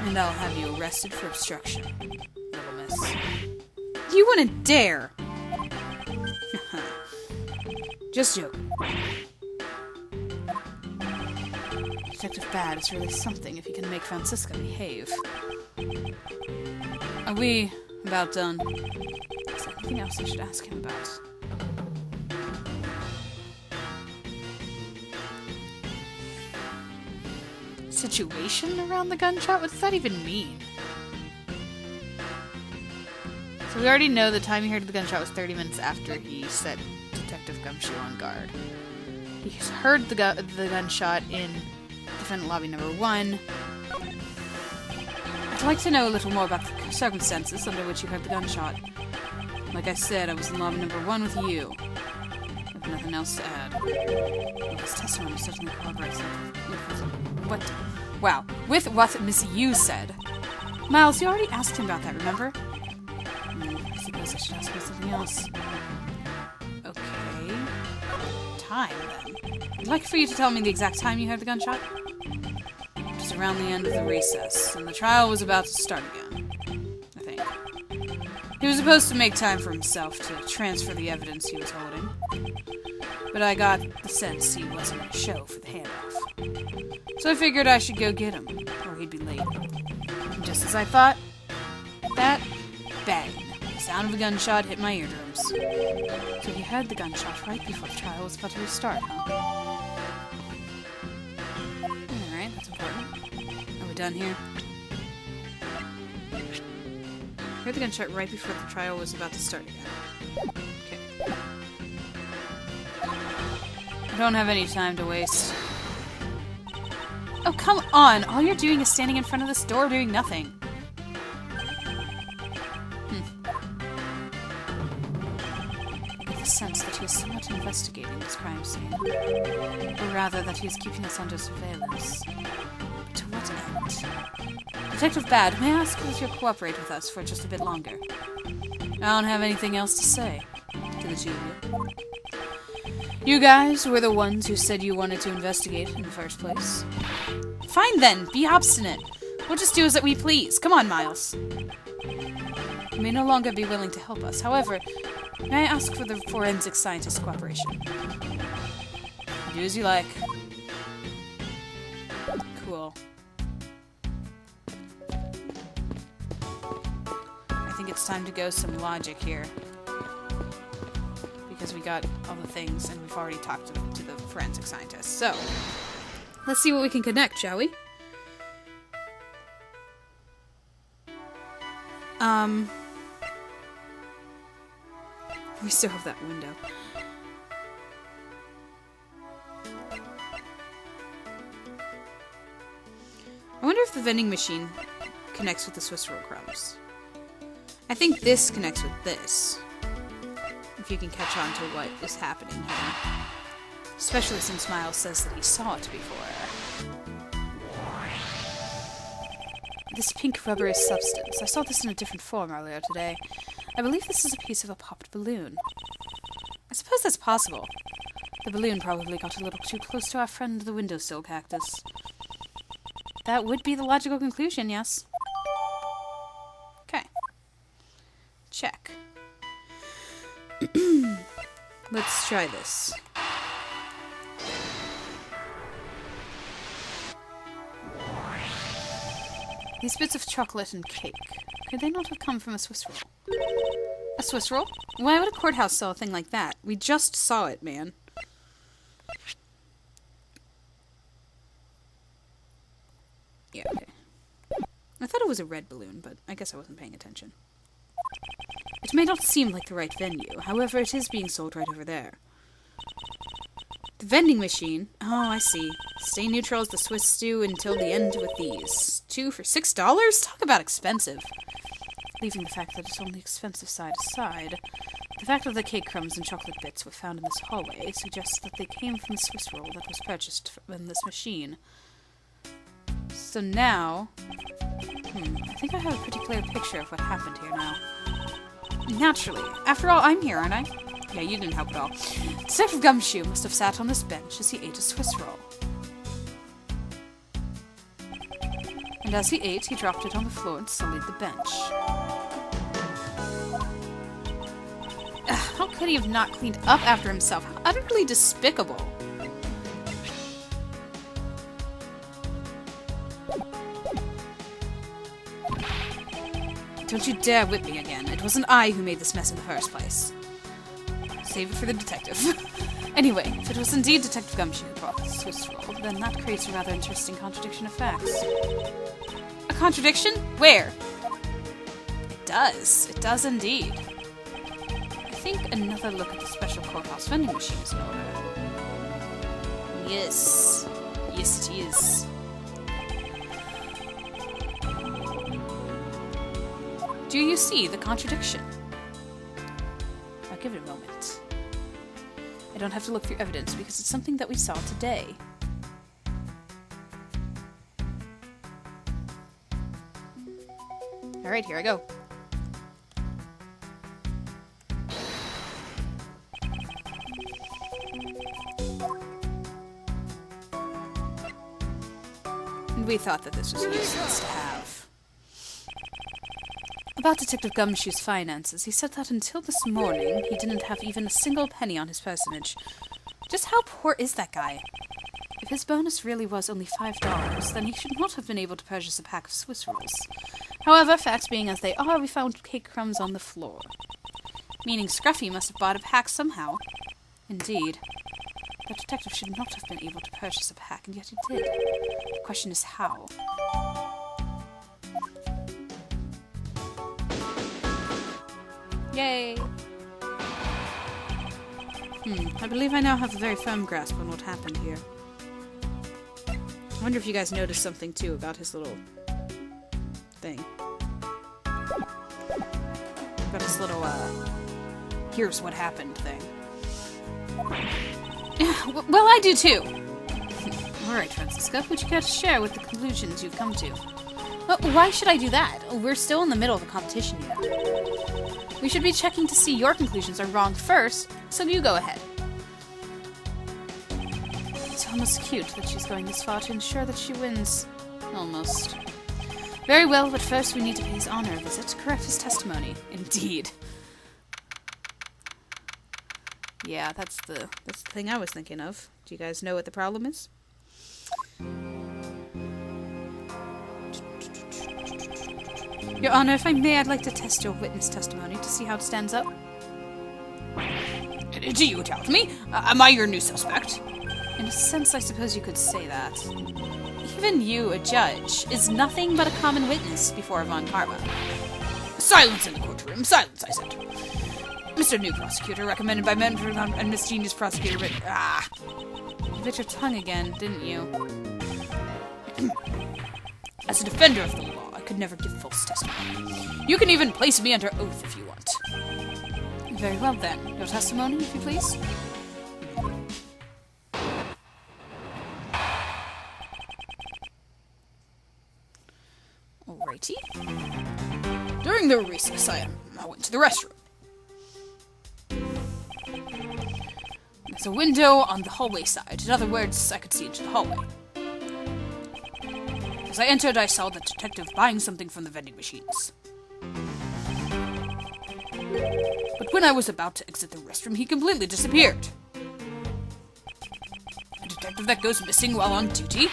and I'll have you arrested for obstruction, little miss. You wouldn't dare! Just joking. Detective Bad is really something if he can make Francisca behave. Are we about done? Is there anything else I should ask him about? Situation around the gunshot? What does that even mean? So we already know the time he heard the gunshot was 30 minutes after he set Detective Gumshoe on guard. He heard the gunshot in defendant lobby number 1. I'd like to know a little more about the circumstances under which you heard the gunshot. Like I said, I was in lobby number 1 with you. I have nothing else to add. His testimony certainly corroborates what? Wow. With what Miss Yu said. Miles, you already asked him about that, remember? I suppose I should ask him something else. Okay. Time, then. I'd like for you to tell me the exact time you heard the gunshot. It was around the end of the recess, and the trial was about to start again. I think. He was supposed to make time for himself to transfer the evidence he was holding. But I got the sense he wasn't going to show for the handoff. So I figured I should go get him, or he'd be late. And just as I thought, that bang, the sound of a gunshot hit my eardrums. So he heard the gunshot right before the trial was about to restart, huh? Alright, that's important. Are we done here? Heard the gunshot right before the trial was about to start again. Okay. I don't have any time to waste. Oh, come on! All you're doing is standing in front of this door doing nothing. I get the sense that he is somewhat investigating this crime scene. Or rather, that he is keeping us under surveillance. But to what end? Detective Bad, may I ask that you'll cooperate with us for just a bit longer? I don't have anything else to say to the two of you. You guys were the ones who said you wanted to investigate in the first place. Fine then, be obstinate. We'll just do as we please. Come on, Miles. You may no longer be willing to help us. However, may I ask for the forensic scientist's cooperation? Do as you like. Cool. I think it's time to go some logic here. Because we got all the things, and we've already talked to the forensic scientist. So, let's see what we can connect, shall we? We still have that window. I wonder if the vending machine connects with the Swiss roll crumbs. I think this connects with this. If you can catch on to what is happening here. Especially since Miles says that he saw it before. This pink rubbery substance. I saw this in a different form earlier today. I believe this is a piece of a popped balloon. I suppose that's possible. The balloon probably got a little too close to our friend the windowsill cactus. That would be the logical conclusion, yes. Okay. Check. Let's try this. These bits of chocolate and cake. Could they not have come from a Swiss roll? A Swiss roll? Why would a courthouse sell a thing like that? We just saw it, man. Yeah, okay. I thought it was a red balloon, but I guess I wasn't paying attention. It may not seem like the right venue, however, it is being sold right over there. The vending machine? Oh, I see. Stay neutral as the Swiss stew until the end with these. 2 for $6? Talk about expensive. Leaving the fact that it's on the expensive side aside, the fact that the cake crumbs and chocolate bits were found in this hallway suggests that they came from the Swiss roll that was purchased in this machine. So now... I think I have a pretty clear picture of what happened here now. Naturally. After all, I'm here, aren't I? Yeah, you didn't help at all. Detective Gumshoe must have sat on this bench as he ate a Swiss roll. And as he ate, he dropped it on the floor and sullied the bench. How could he have not cleaned up after himself? How utterly despicable. Don't you dare whip me again. It wasn't I who made this mess in the first place. Save it for the detective. Anyway, if it was indeed Detective Gumshoe who brought the Swiss roll, then that creates a rather interesting contradiction of facts. A contradiction? Where? It does. It does indeed. I think another look at the special courthouse vending machine is in order. Yes. Yes, it is. Do you see the contradiction? I'll give it a moment. I don't have to look through evidence because it's something that we saw today. Alright, here I go. And we thought that this was useless to have. About Detective Gumshoe's finances, he said that until this morning, he didn't have even a single penny on his personage. Just how poor is that guy? If his bonus really was only $5, then he should not have been able to purchase a pack of Swiss rolls. However, facts being as they are, we found cake crumbs on the floor. Meaning Scruffy must have bought a pack somehow. Indeed. The detective should not have been able to purchase a pack, and yet he did. The question is how. Yay! I believe I now have a very firm grasp on what happened here. I wonder if you guys noticed something too about his little thing. About his little, here's what happened thing. Well, I do too! Alright, Francisca, would you care to share what the conclusions you've come to? Why should I do that? We're still in the middle of a competition yet. We should be checking to see your conclusions are wrong first, so you go ahead. It's almost cute that she's going this far to ensure that she wins. Almost. Very well, but first we need to pay his honor a visit to correct his testimony. Indeed. Yeah, that's the thing I was thinking of. Do you guys know what the problem is? Your Honor, if I may, I'd like to test your witness testimony to see how it stands up. Do you doubt me? Am I your new suspect? In a sense, I suppose you could say that. Even you, a judge, is nothing but a common witness before Von Karma. Silence in the courtroom. Silence, I said. Mr. New Prosecutor, recommended by Mentor and Miss Genius Prosecutor, but... You bit your tongue again, didn't you? As a defender of the law, I could never give false testimony. You can even place me under oath if you want. Very well then. Your testimony, if you please? Alrighty. During the recess, I went to the restroom. There's a window on the hallway side. In other words, I could see into the hallway. As I entered, I saw the detective buying something from the vending machines. But when I was about to exit the restroom, he completely disappeared. A detective that goes missing while on duty?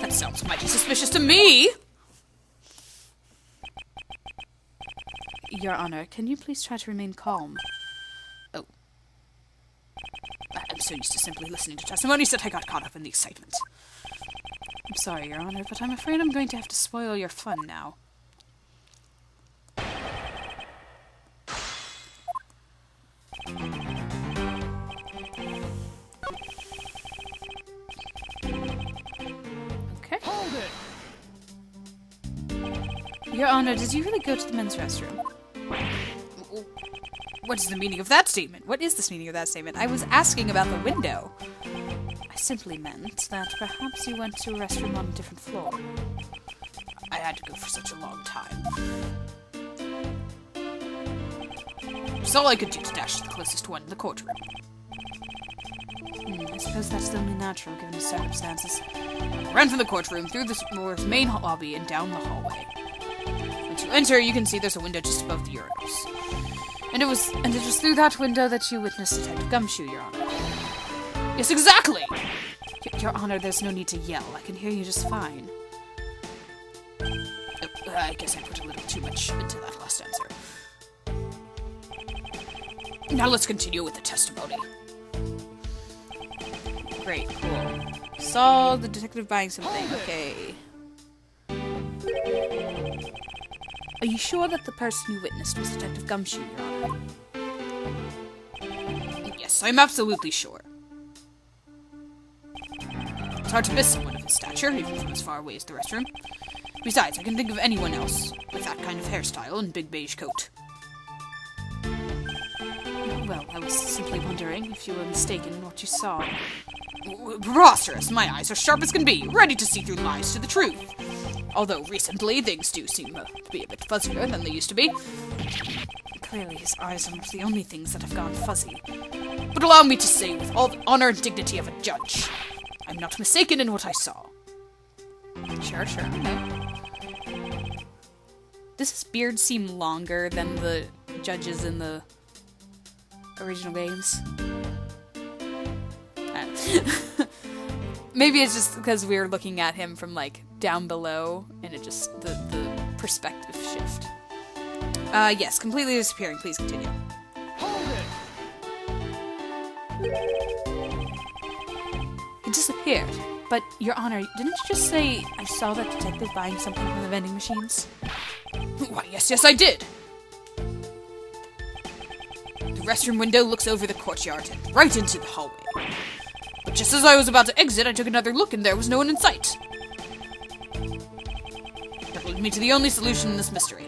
That sounds mighty suspicious to me! Your Honor, can you please try to remain calm? Oh. I'm so used to simply listening to testimonies that I got caught up in the excitement. I'm sorry, Your Honor, but I'm afraid I'm going to have to spoil your fun now. Okay. Hold it! Your Honor, did you really go to the men's restroom? What is the meaning of that statement? What is the meaning of that statement? I was asking about the window. I simply meant that perhaps you went to a restroom on a different floor. I had to go for such a long time. It's all I could do to dash to the closest one in the courtroom. I suppose that's only natural given the circumstances. I ran from the courtroom, through the main lobby, and down the hallway. Once you enter, you can see there's a window just above the urinals. And it was through that window that you witnessed Detective Gumshoe, Your Honor. Yes, exactly! Your Honor, there's no need to yell. I can hear you just fine. Oh, I guess I put a little too much into that last answer. Now let's continue with the testimony. Great, cool. Saw the detective buying something, okay. Are you sure that the person you witnessed was Detective Gumshoe, Your Honor? Yes, I'm absolutely sure. It's hard to miss someone of his stature, even from as far away as the restroom. Besides, I can think of anyone else with that kind of hairstyle and big beige coat. Well, I was simply wondering if you were mistaken in what you saw. Preposterous! My eyes are sharp as can be, ready to see through lies to the truth. Although recently, things do seem to be a bit fuzzier than they used to be. Clearly, his eyes are not the only things that have gone fuzzy. But allow me to say, with all the honor and dignity of a judge, I'm not mistaken in what I saw. Sure, okay. Does his beard seem longer than the judges in the original games? Maybe it's just because we're looking at him from, like, down below, and it just, the perspective shift. Yes, completely disappearing. Please continue. Hold it! It disappeared. But, Your Honor, didn't you just say I saw that detective buying something from the vending machines? Why, yes, I did! The restroom window looks over the courtyard and right into the hallway. But just as I was about to exit, I took another look and there was no one in sight. That led me to the only solution in this mystery.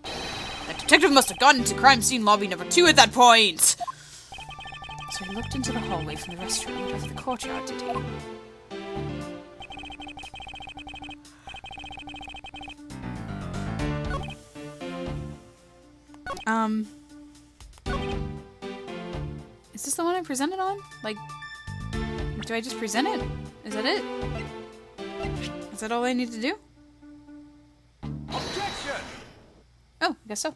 That detective must have gone into crime scene lobby number 2 at that point! So he looked into the hallway from the restroom and over the courtyard, did he? Is this the one I presented on? Like, do I just present it? Is that it? Is that all I need to do? Objection! Oh, I guess so.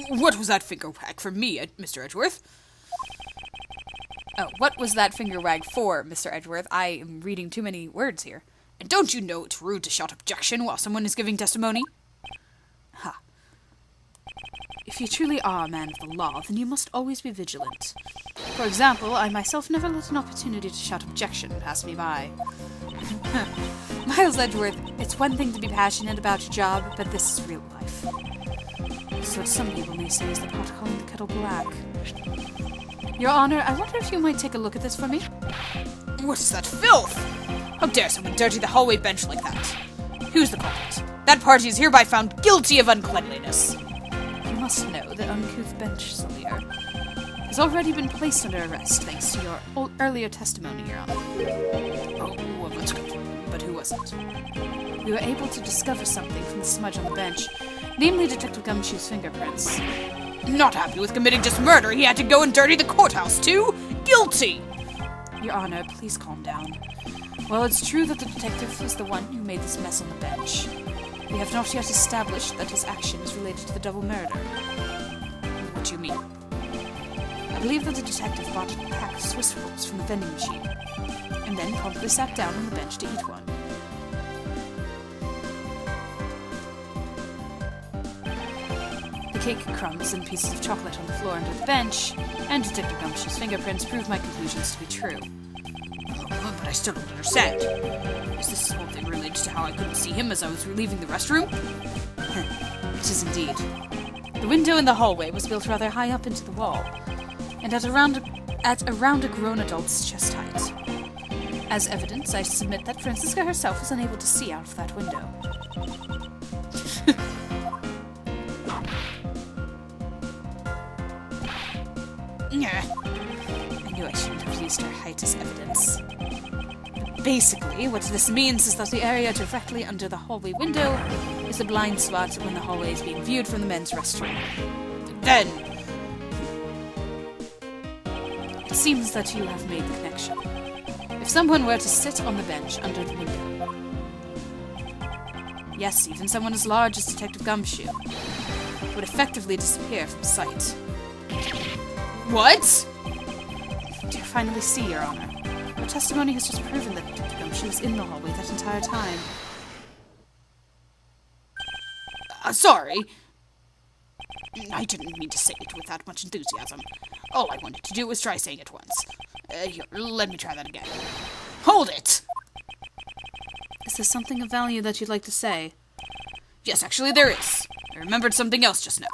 What was that finger wag for me, Mr. Edgeworth? Oh, what was that finger wag for, Mr. Edgeworth? I am reading too many words here. And don't you know it's rude to shout objection while someone is giving testimony? Ha. If you truly are a man of the law, then you must always be vigilant. For example, I myself never let an opportunity to shout objection pass me by. Miles Edgeworth, it's one thing to be passionate about your job, but this is real life. So what some people may say is the pot calling the kettle black. Your Honor, I wonder if you might take a look at this for me? What is that filth? How dare someone dirty the hallway bench like that? Who's the culprit? That party is hereby found guilty of uncleanliness. You must know that uncouth bench Sawyer has already been placed under arrest thanks to your earlier testimony, Your Honor. Oh, well, that's good. But who was it? We were able to discover something from the smudge on the bench, namely Detective Gumshoe's fingerprints. Not happy with committing just murder, he had to go and dirty the courthouse too? Guilty! Your Honor, please calm down. While it's true that the detective is the one who made this mess on the bench, we have not yet established that his action is related to the double murder. What do you mean? I believe that the detective bought a pack of Swiss rolls from the vending machine, and then promptly sat down on the bench to eat one. The cake crumbs and pieces of chocolate on the floor under the bench, and Detective Gumshoe's fingerprints prove my conclusions to be true. But I still don't understand. Is this whole thing related to how I couldn't see him as I was leaving the restroom? It is indeed. The window in the hallway was built rather high up into the wall, and at around a grown adult's chest height. As evidence, I submit that Francisca herself was unable to see out of that window. I knew I shouldn't have used her height as evidence. Basically, what this means is that the area directly under the hallway window is a blind spot when the hallway is being viewed from the men's restroom. Then, it seems that you have made the connection. If someone were to sit on the bench under the window, yes, even someone as large as Detective Gumshoe, would effectively disappear from sight. What? Do you finally see, Your Honor? Your testimony has just proven that Detective Gumshoe was in the hallway that entire time. Sorry. I didn't mean to say it with that much enthusiasm. All I wanted to do was try saying it once. Here, let me try that again. Hold it! Is there something of value that you'd like to say? Yes, actually there is. I remembered something else just now.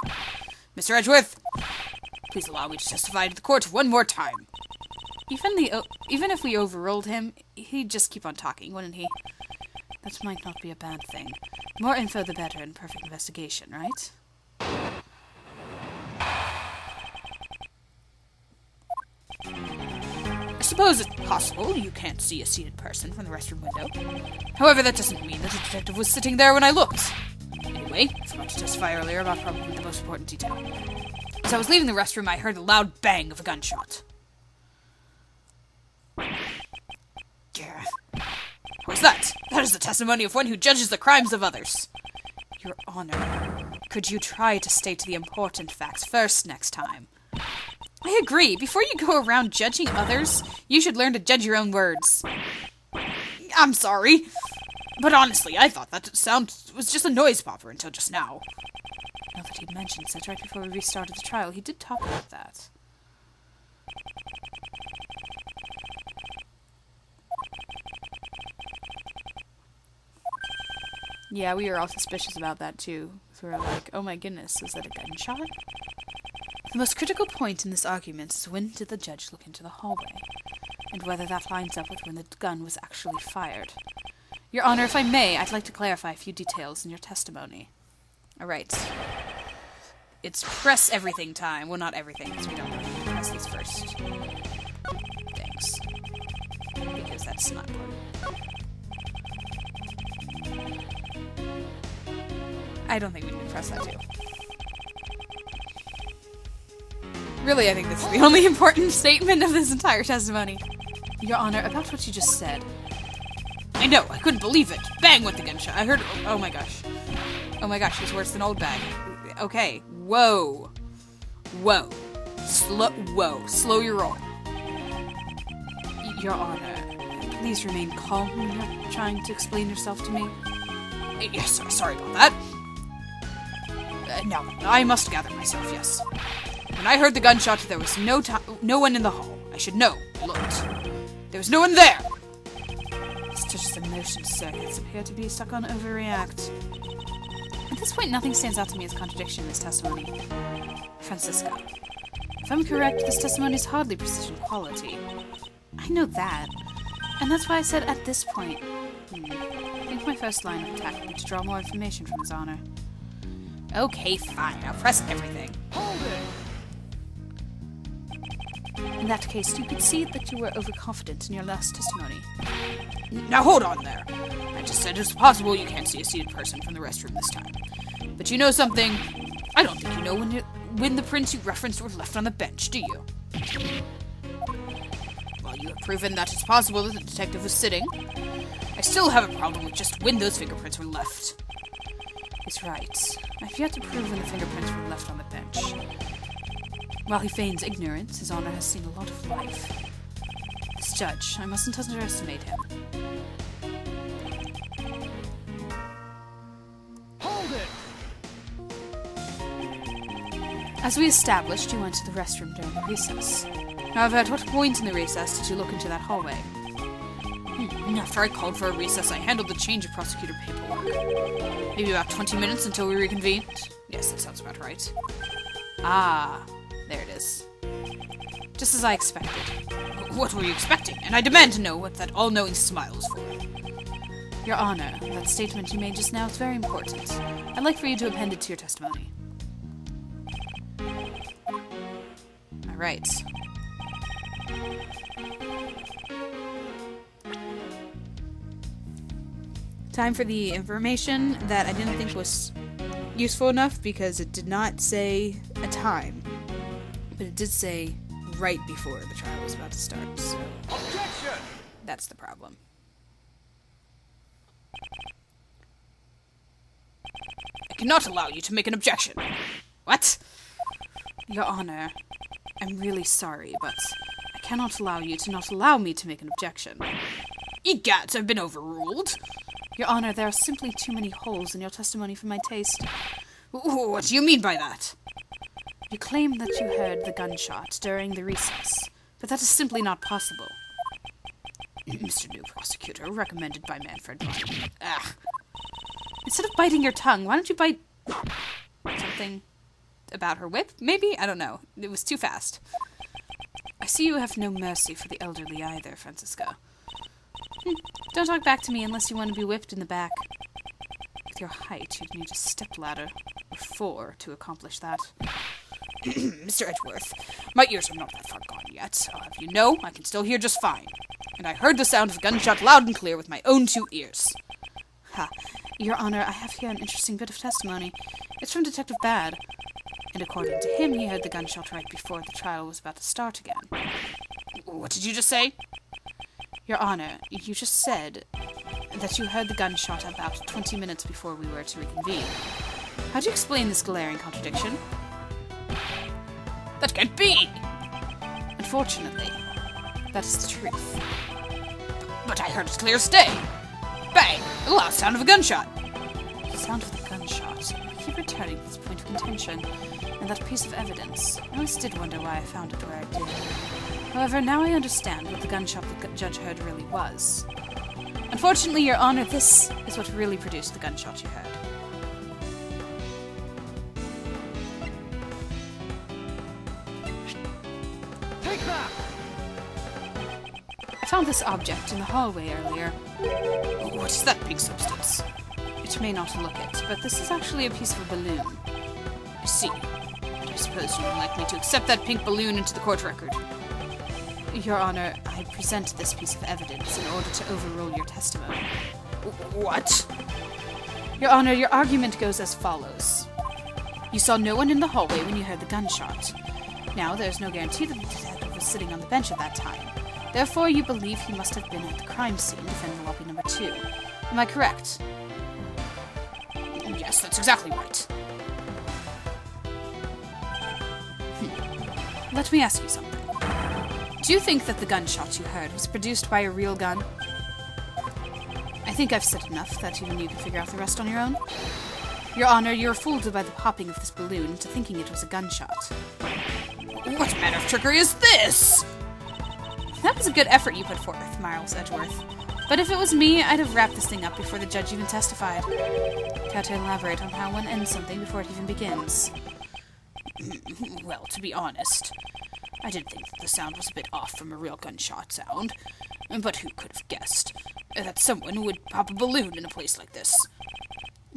Mr. Edgeworth, please allow me to testify to the court one more time. Even if we overruled him, he'd just keep on talking, wouldn't he? That might not be a bad thing. The more info, the better in perfect investigation, right? I suppose it's possible you can't see a seated person from the restroom window. However, that doesn't mean that the detective was sitting there when I looked. Anyway, I forgot to testify earlier about probably the most important detail. As I was leaving the restroom, I heard the loud bang of a gunshot. Yeah. What's that? That is the testimony of one who judges the crimes of others. Your Honor, could you try to state the important facts first next time? I agree. Before you go around judging others, you should learn to judge your own words. I'm sorry. But honestly, I thought that sound was just a noise popper until just now. Now that he'd mentioned such right before we restarted the trial, he did talk about that. Yeah, we were all suspicious about that too. So we were like, oh my goodness, is that a gunshot? The most critical point in this argument is when did the judge look into the hallway, and whether that lines up with when the gun was actually fired. Your Honor, if I may, I'd like to clarify a few details in your testimony. Alright. It's press everything time. Well, not everything, because we don't really need to press these first. Thanks. Because that's not important. I don't think we need to press that too. Really, I think this is the only important statement of this entire testimony. Your Honor, about what you just said. I know, I couldn't believe it. Bang went the gunshot. I heard. Oh my gosh. Oh my gosh, he's worse than Old Bag. Okay. Whoa. Whoa. Whoa. Slow your roll. Your Honor, please remain calm when you're trying to explain yourself to me. Yes, sorry about that. No, I must gather myself, yes. When I heard the gunshot, there was no one in the hall. I should know. I looked. There was no one there! This judge's emotion circuits appear to be stuck on overreact. At this point, nothing stands out to me as contradiction in this testimony. Francisco. If I'm correct, this testimony is hardly precision quality. I know that. And that's why I said at this point. I think my first line of attack would be to draw more information from His Honor. Okay, fine. Now press everything. Hold it! In that case, you could see that you were overconfident in your last testimony. Now hold on there. I just said it's possible you can't see a seated person from the restroom this time. But you know something? I don't think you know when the prints you referenced were left on the bench, do you? Well, you have proven that it's possible that the detective was sitting. I still have a problem with just when those fingerprints were left. He's right. I've yet to prove when the fingerprints were left on the bench. While he feigns ignorance, His Honor has seen a lot of life. This judge, I mustn't underestimate him. Hold it! As we established, you went to the restroom during the recess. However, at what point in the recess did you look into that hallway? After I called for a recess, I handled the change of prosecutor paperwork. Maybe about 20 minutes until we reconvened? Yes, that sounds about right. Ah, there it is. Just as I expected. What were you expecting? And I demand to know what that all-knowing smile is for. Your Honor, that statement you made just now is very important. I'd like for you to append it to your testimony. Alright. Time for the information that I didn't think was useful enough because it did not say a time. But it did say right before the trial was about to start, so Objection! that's the problem. I cannot allow you to make an objection. What? Your Honor, I'm really sorry, but I cannot allow you to not allow me to make an objection. Egads, I've been overruled. Your Honor, there are simply too many holes in your testimony for my taste. What do you mean by that? You claim that you heard the gunshot during the recess, but that is simply not possible. Mr. New Prosecutor, recommended by Manfred. Instead of biting your tongue, why don't you bite something about her whip? Maybe? I don't know. It was too fast. I see you have no mercy for the elderly either, Francisco. Don't talk back to me unless you want to be whipped in the back. With your height, you'd need a stepladder, or 4, to accomplish that. Mr. Edgeworth, my ears are not that far gone yet. I'll have you know, I can still hear just fine. And I heard the sound of a gunshot loud and clear with my own 2 ears. Ha. Your Honor, I have here an interesting bit of testimony. It's from Detective Bad. And according to him, he heard the gunshot right before the trial was about to start again. What did you just say? Your Honor, you just said that you heard the gunshot about 20 minutes before we were to reconvene. How do you explain this glaring contradiction? That can't be! Unfortunately, that is the truth. But I heard it clear as day. Bang! The loud sound of a gunshot. The sound of the gunshot. I keep returning to this point of contention, and that piece of evidence. I always did wonder why I found it where I did. However, now I understand what the gunshot the judge heard really was. Unfortunately, Your Honor, this is what really produced the gunshot you heard. Take that! I found this object in the hallway earlier. What is that pink substance? It may not look it, but this is actually a piece of a balloon. I see. I suppose you would like me to accept that pink balloon into the court record. Your Honor, I present this piece of evidence in order to overrule your testimony. What? Your Honor, your argument goes as follows. You saw no one in the hallway when you heard the gunshot. Now, there's no guarantee that the detective was sitting on the bench at that time. Therefore, you believe he must have been at the crime scene defending lobby number 2. Am I correct? Yes, that's exactly right. Let me ask you something. Do you think that the gunshot you heard was produced by a real gun? I think I've said enough that even you can figure out the rest on your own. Your Honor, you were fooled by the popping of this balloon into thinking it was a gunshot. What manner of trickery is this? That was a good effort you put forth, Miles Edgeworth. But if it was me, I'd have wrapped this thing up before the judge even testified. Care to elaborate on how one ends something before it even begins? Well, to be honest, I did think that the sound was a bit off from a real gunshot sound. But who could have guessed that someone would pop a balloon in a place like this?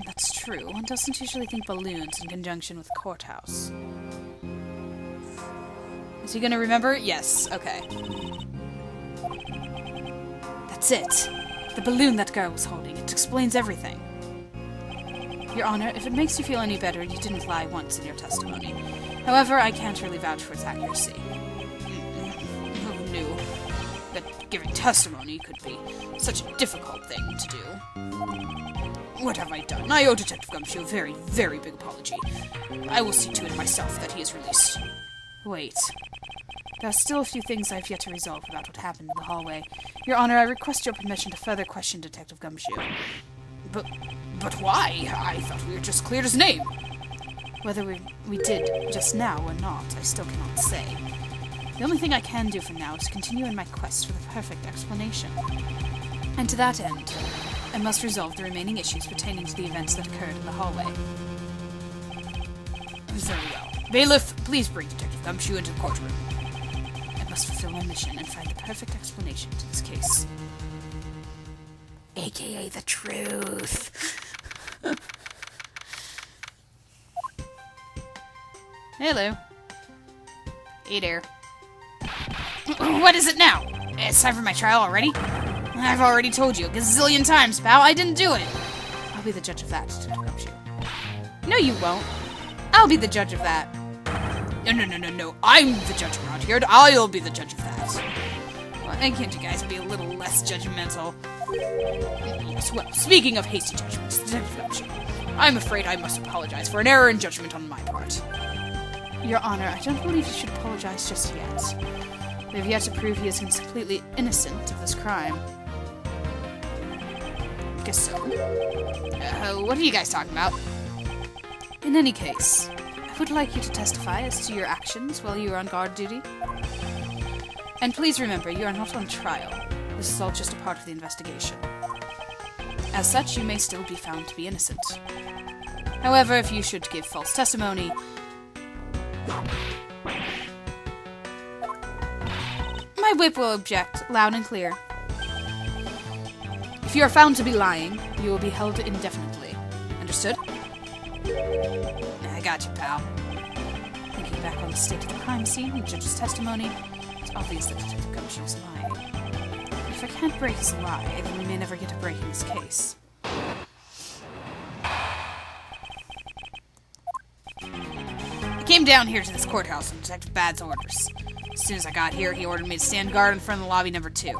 That's true. One doesn't usually think balloons in conjunction with a courthouse. Is he gonna remember? Yes. Okay. That's it. The balloon that girl was holding. It explains everything. Your Honor, if it makes you feel any better, you didn't lie once in your testimony. However, I can't really vouch for its accuracy. Who knew that giving testimony could be such a difficult thing to do? What have I done? I owe Detective Gumshoe a very, very big apology. I will see to it myself that he is released. Wait. There are still a few things I've yet to resolve about what happened in the hallway. Your Honor, I request your permission to further question Detective Gumshoe. But why? I thought we were just cleared his name. Whether we did just now or not, I still cannot say. The only thing I can do for now is continue in my quest for the perfect explanation. And to that end, I must resolve the remaining issues pertaining to the events that occurred in the hallway. Very well. Bailiff, please bring Detective Gumshoe into the courtroom. I must fulfill my mission and find the perfect explanation to this case. AKA the truth. Hello. Hey there. What is it now? It's time for my trial already? I've already told you a gazillion times, pal. I didn't do it. I'll be the judge of that, Detective Gumshoe. No, you won't. I'll be the judge of that. No. I'm the judge around here, and I'll be the judge of that. Well, and can't you guys be a little less judgmental? Yes, well, speaking of hasty judgments, Detective Gumshoe, I'm afraid I must apologize for an error in judgment on my part. Your Honor, I don't believe you should apologize just yet. We have yet to prove he is completely innocent of this crime. Guess so. What are you guys talking about? In any case, I would like you to testify as to your actions while you were on guard duty. And please remember, you are not on trial. This is all just a part of the investigation. As such, you may still be found to be innocent. However, if you should give false testimony, my whip will object, loud and clear. If you are found to be lying, you will be held indefinitely. Understood? I got you, pal. Thinking back on the state of the crime scene and judge's testimony, it's obvious that Detective Gumshoe is lying. But if I can't break his lie, then we may never get a break in this case. I came down here to this courthouse on Detective Bad's orders. As soon as I got here, he ordered me to stand guard in front of the lobby number 2.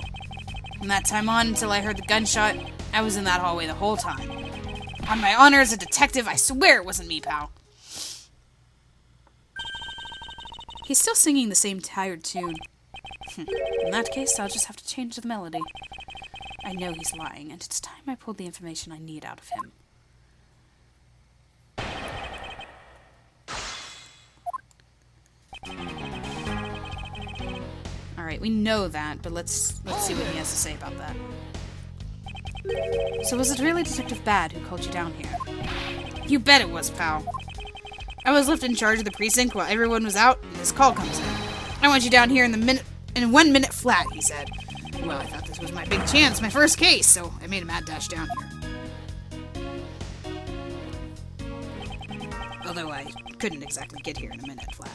From that time on, until I heard the gunshot, I was in that hallway the whole time. On my honor as a detective, I swear it wasn't me, pal. He's still singing the same tired tune. In that case, I'll just have to change the melody. I know he's lying, and it's time I pulled the information I need out of him. Alright, we know that, but let's see what he has to say about that. So was it really Detective Bad who called you down here? You bet it was, pal. I was left in charge of the precinct while everyone was out, and this call comes in. I want you down here in 1 minute flat, he said. Well, I thought this was my big chance, my first case, so I made a mad dash down here. Although I couldn't exactly get here in a minute flat.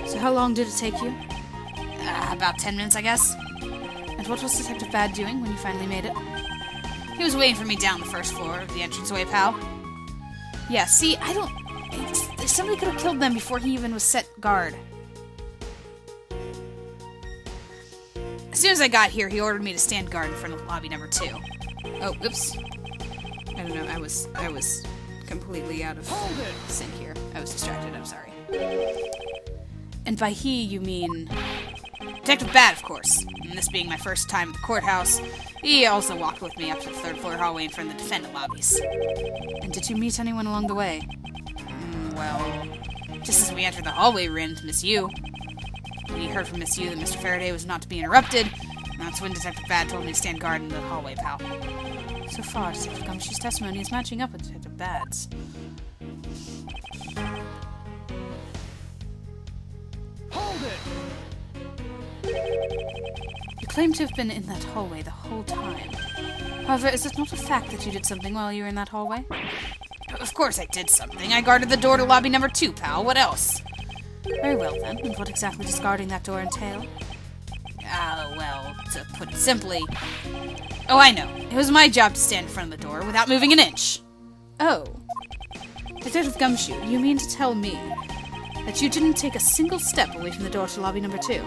So how long did it take you? About 10 minutes, I guess. And what was Detective Bad doing when you finally made it? He was waiting for me down the first floor of the entranceway, pal. Yeah, see, somebody could have killed them before he even was set guard. As soon as I got here, he ordered me to stand guard in front of lobby number 2. Oh, oops. I don't know, I was completely out of sync here. I was distracted, I'm sorry. And by he, you mean... Detective Bad, of course. And this being my first time at the courthouse, he also walked with me up to the 3rd floor hallway in front of the defendant lobbies. And did you meet anyone along the way? Well, just as we entered the hallway, we ran into Miss Yu. We heard from Miss Yu that Mr. Faraday was not to be interrupted, and that's when Detective Bad told me to stand guard in the hallway, pal. So far, Detective Gumshoe's testimony is matching up with Detective Bad's. Hold it! You claim to have been in that hallway the whole time. However, is it not a fact that you did something while you were in that hallway? Of course I did something. I guarded the door to lobby number 2, pal. What else? Very well, then. And what exactly does guarding that door entail? Well, to put it simply... Oh, I know. It was my job to stand in front of the door without moving an inch. Oh. Detective Gumshoe, you mean to tell me that you didn't take a single step away from the door to lobby number 2?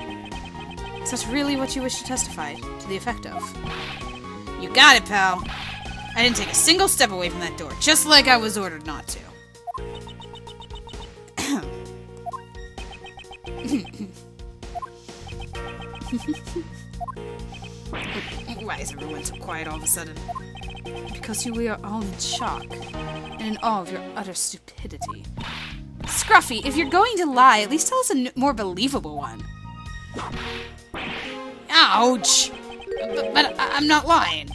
Is that really what you wish to testify to the effect of? You got it, pal. I didn't take a single step away from that door, just like I was ordered not to. Why is everyone so quiet all of a sudden? Because we are all in shock, and in awe of your utter stupidity. Scruffy, if you're going to lie, at least tell us a more believable one. Ouch! But I'm not lying.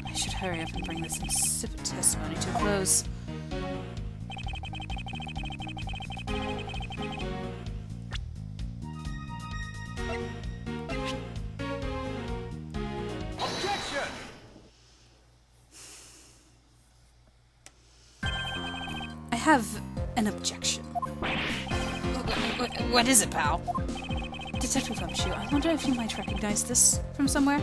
I should hurry up and bring this insipid testimony to a close. Objection! I have an objection. What is it, pal? Detective Gumshoe, I wonder if you might recognize this from somewhere?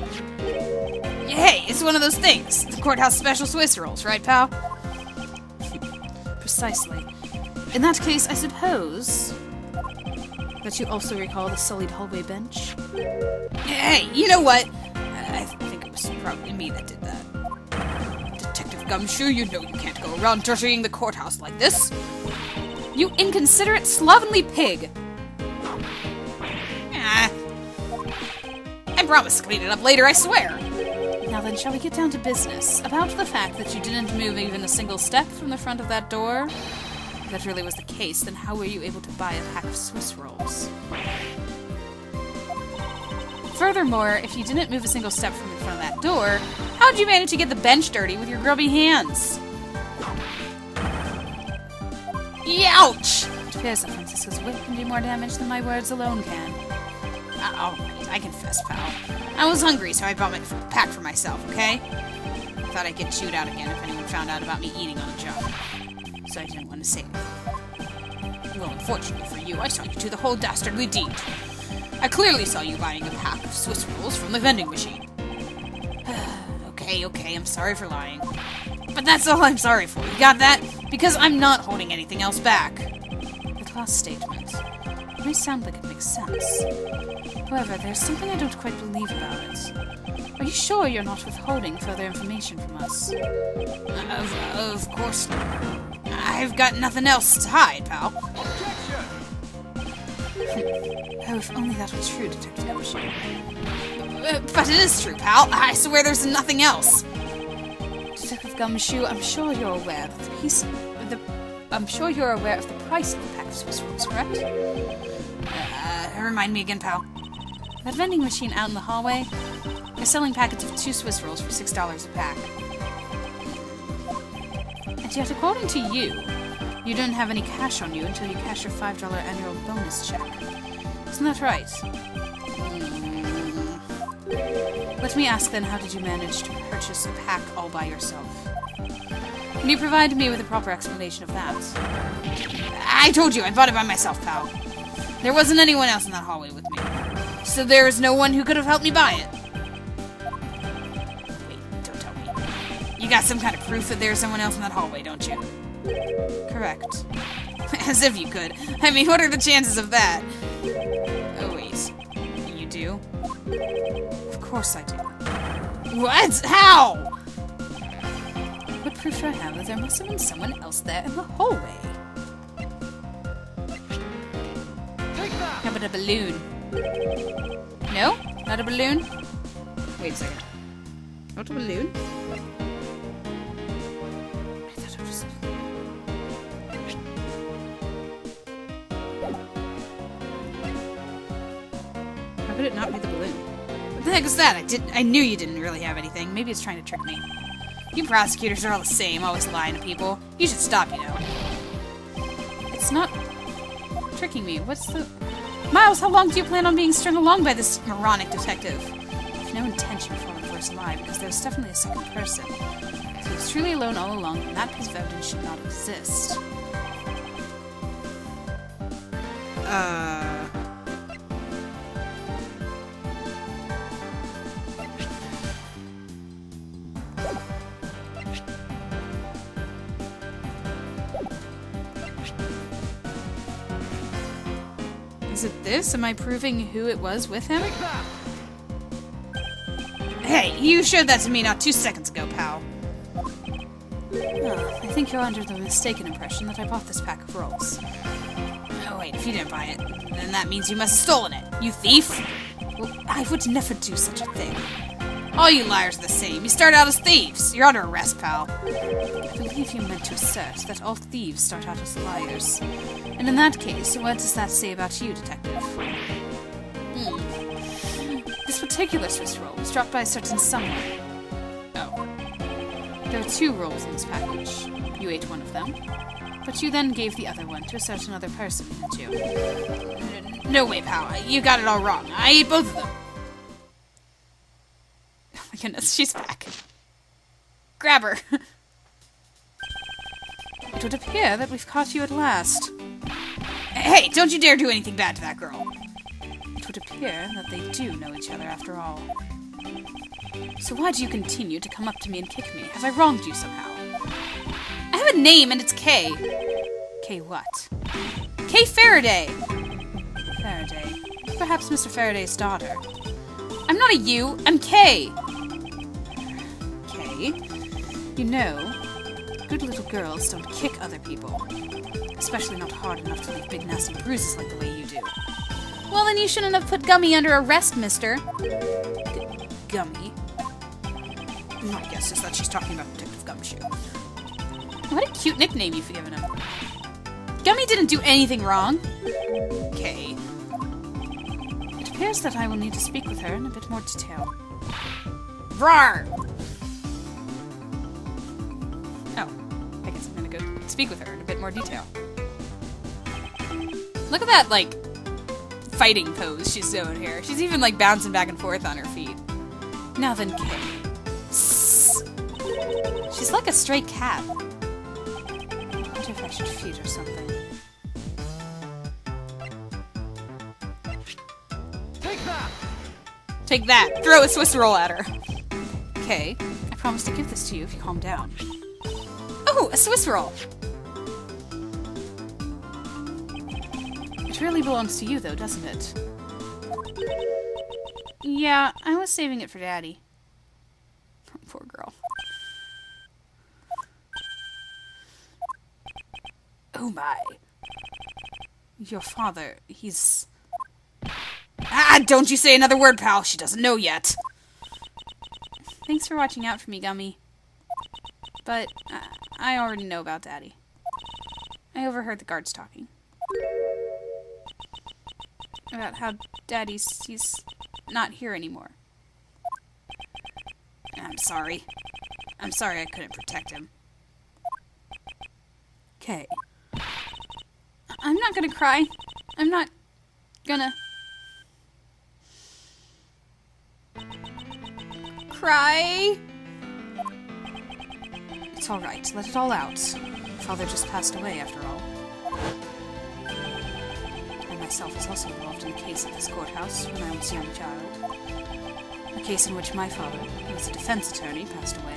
Hey, it's one of those things. The courthouse special Swiss rolls, right, pal? Precisely. In that case, I suppose that you also recall the sullied hallway bench? Hey, you know what? I think it was probably me that did that. Detective Gumshoe, you know you can't go around dirtying the courthouse like this. You inconsiderate, slovenly pig! I promise to clean it up later, I swear! Now then, shall we get down to business? About the fact that you didn't move even a single step from the front of that door? If that really was the case, then how were you able to buy a pack of Swiss rolls? Furthermore, if you didn't move a single step from in front of that door, how'd you manage to get the bench dirty with your grubby hands? Ouch! It appears that Francisco's whip can do more damage than my words alone can. Alright, I confess, pal. I was hungry, so I bought my pack for myself, okay? I thought I'd get chewed out again if anyone found out about me eating on the job. So I didn't want to say anything. Well, unfortunately for you, I saw you do the whole dastardly deed. I clearly saw you buying a pack of Swiss rolls from the vending machine. Okay, I'm sorry for lying. But that's all I'm sorry for, you got that? Because I'm not holding anything else back. That last statement, it may sound like it makes sense. However, there's something I don't quite believe about it. Are you sure you're not withholding further information from us? Of course not. I've got nothing else to hide, pal. Objection! Oh, if only that were true, Detective Gumshoe. But it is true, pal. I swear there's nothing else. Detective Gumshoe, I'm sure you're aware that I'm sure you're aware of the price of the pack of Swiss rolls, correct? Remind me again, pal. That vending machine out in the hallway, they're selling packets of 2 Swiss rolls for $6 a pack. And yet, according to you, you don't have any cash on you until you cash your $5 annual bonus check. Isn't that right? Let me ask then, how did you manage to purchase a pack all by yourself? Can you provide me with a proper explanation of that? I told you, I bought it by myself, pal. There wasn't anyone else in that hallway with me. So there is no one who could have helped me buy it. Wait, don't tell me. You got some kind of proof that there's someone else in that hallway, don't you? Correct. As if you could. I mean, what are the chances of that? Oh, wait. You do? Of course I do. What? How? What proof do I have that there must have been someone else there in the hallway? How about a balloon? No? Not a balloon? Wait a second. Not a balloon? I thought it was... How could it not be the balloon? What the heck is that? I knew you didn't really have anything. Maybe it's trying to trick me. You prosecutors are all the same, always lying to people. You should stop, you know. It's not tricking me. What's the... Miles, how long do you plan on being strung along by this moronic detective? I have no intention of falling for his lie, because there's definitely a second person. So he was truly alone all along, and that piece of evidence should not exist. Is it this? Am I proving who it was with him? Hey, you showed that to me not 2 seconds ago, pal. Oh, I think you're under the mistaken impression that I bought this pack of rolls. Oh wait, if you didn't buy it, then that means you must have stolen it. You thief! Well, I would never do such a thing. All you liars are the same. You start out as thieves. You're under arrest, pal. I believe you meant to assert that all thieves start out as liars. And in that case, what does that say about you, Detective? This particular Swiss roll was dropped by a certain someone. Oh. There were 2 rolls in this package. You ate one of them, but you then gave the other one to a certain other person, didn't you? No way, pal. You got it all wrong. I ate both of them. Oh my goodness, she's back. Grab her. It would appear that we've caught you at last. Hey, don't you dare do anything bad to that girl. It would appear that they do know each other after all. So why do you continue to come up to me and kick me? Have I wronged you somehow? I have a name and it's Kay. Kay what? Kay Faraday! Faraday. Perhaps Mr. Faraday's daughter. I'm not a you, I'm Kay! Kay? You know, good little girls don't kick other people. Especially not hard enough to leave big nasty bruises like the way you do. Well, then you shouldn't have put Gummy under arrest, mister. Gummy? My guess is that she's talking about Detective Gumshoe. What a cute nickname you've given him. Gummy didn't do anything wrong. Okay. It appears that I will need to speak with her in a bit more detail. Rawr! Oh, I guess I'm gonna go speak with her in a bit more detail. Look at that, like, fighting pose she's doing here. She's even, like, bouncing back and forth on her feet. Now then, Kay. She's like a stray cat. I wonder if I should feed her something. Take that! Take that! Throw a Swiss roll at her. Kay, I promise to give this to you if you calm down. Oh, a Swiss roll! It really belongs to you, though, doesn't it? Yeah, I was saving it for Daddy. Poor girl. Oh my. Your father, he's Ah, don't you say another word, pal. She doesn't know yet. Thanks for watching out for me, Gummy. But I already know about Daddy. I overheard the guards talking. About how he's not here anymore. I'm sorry. I'm sorry I couldn't protect him. Okay. I'm not gonna cry. I'm not gonna... cry. It's alright. Let it all out. Father just passed away, after all. I myself was also involved in a case at this courthouse when I was a young child. A case in which my father, who was a defense attorney, passed away.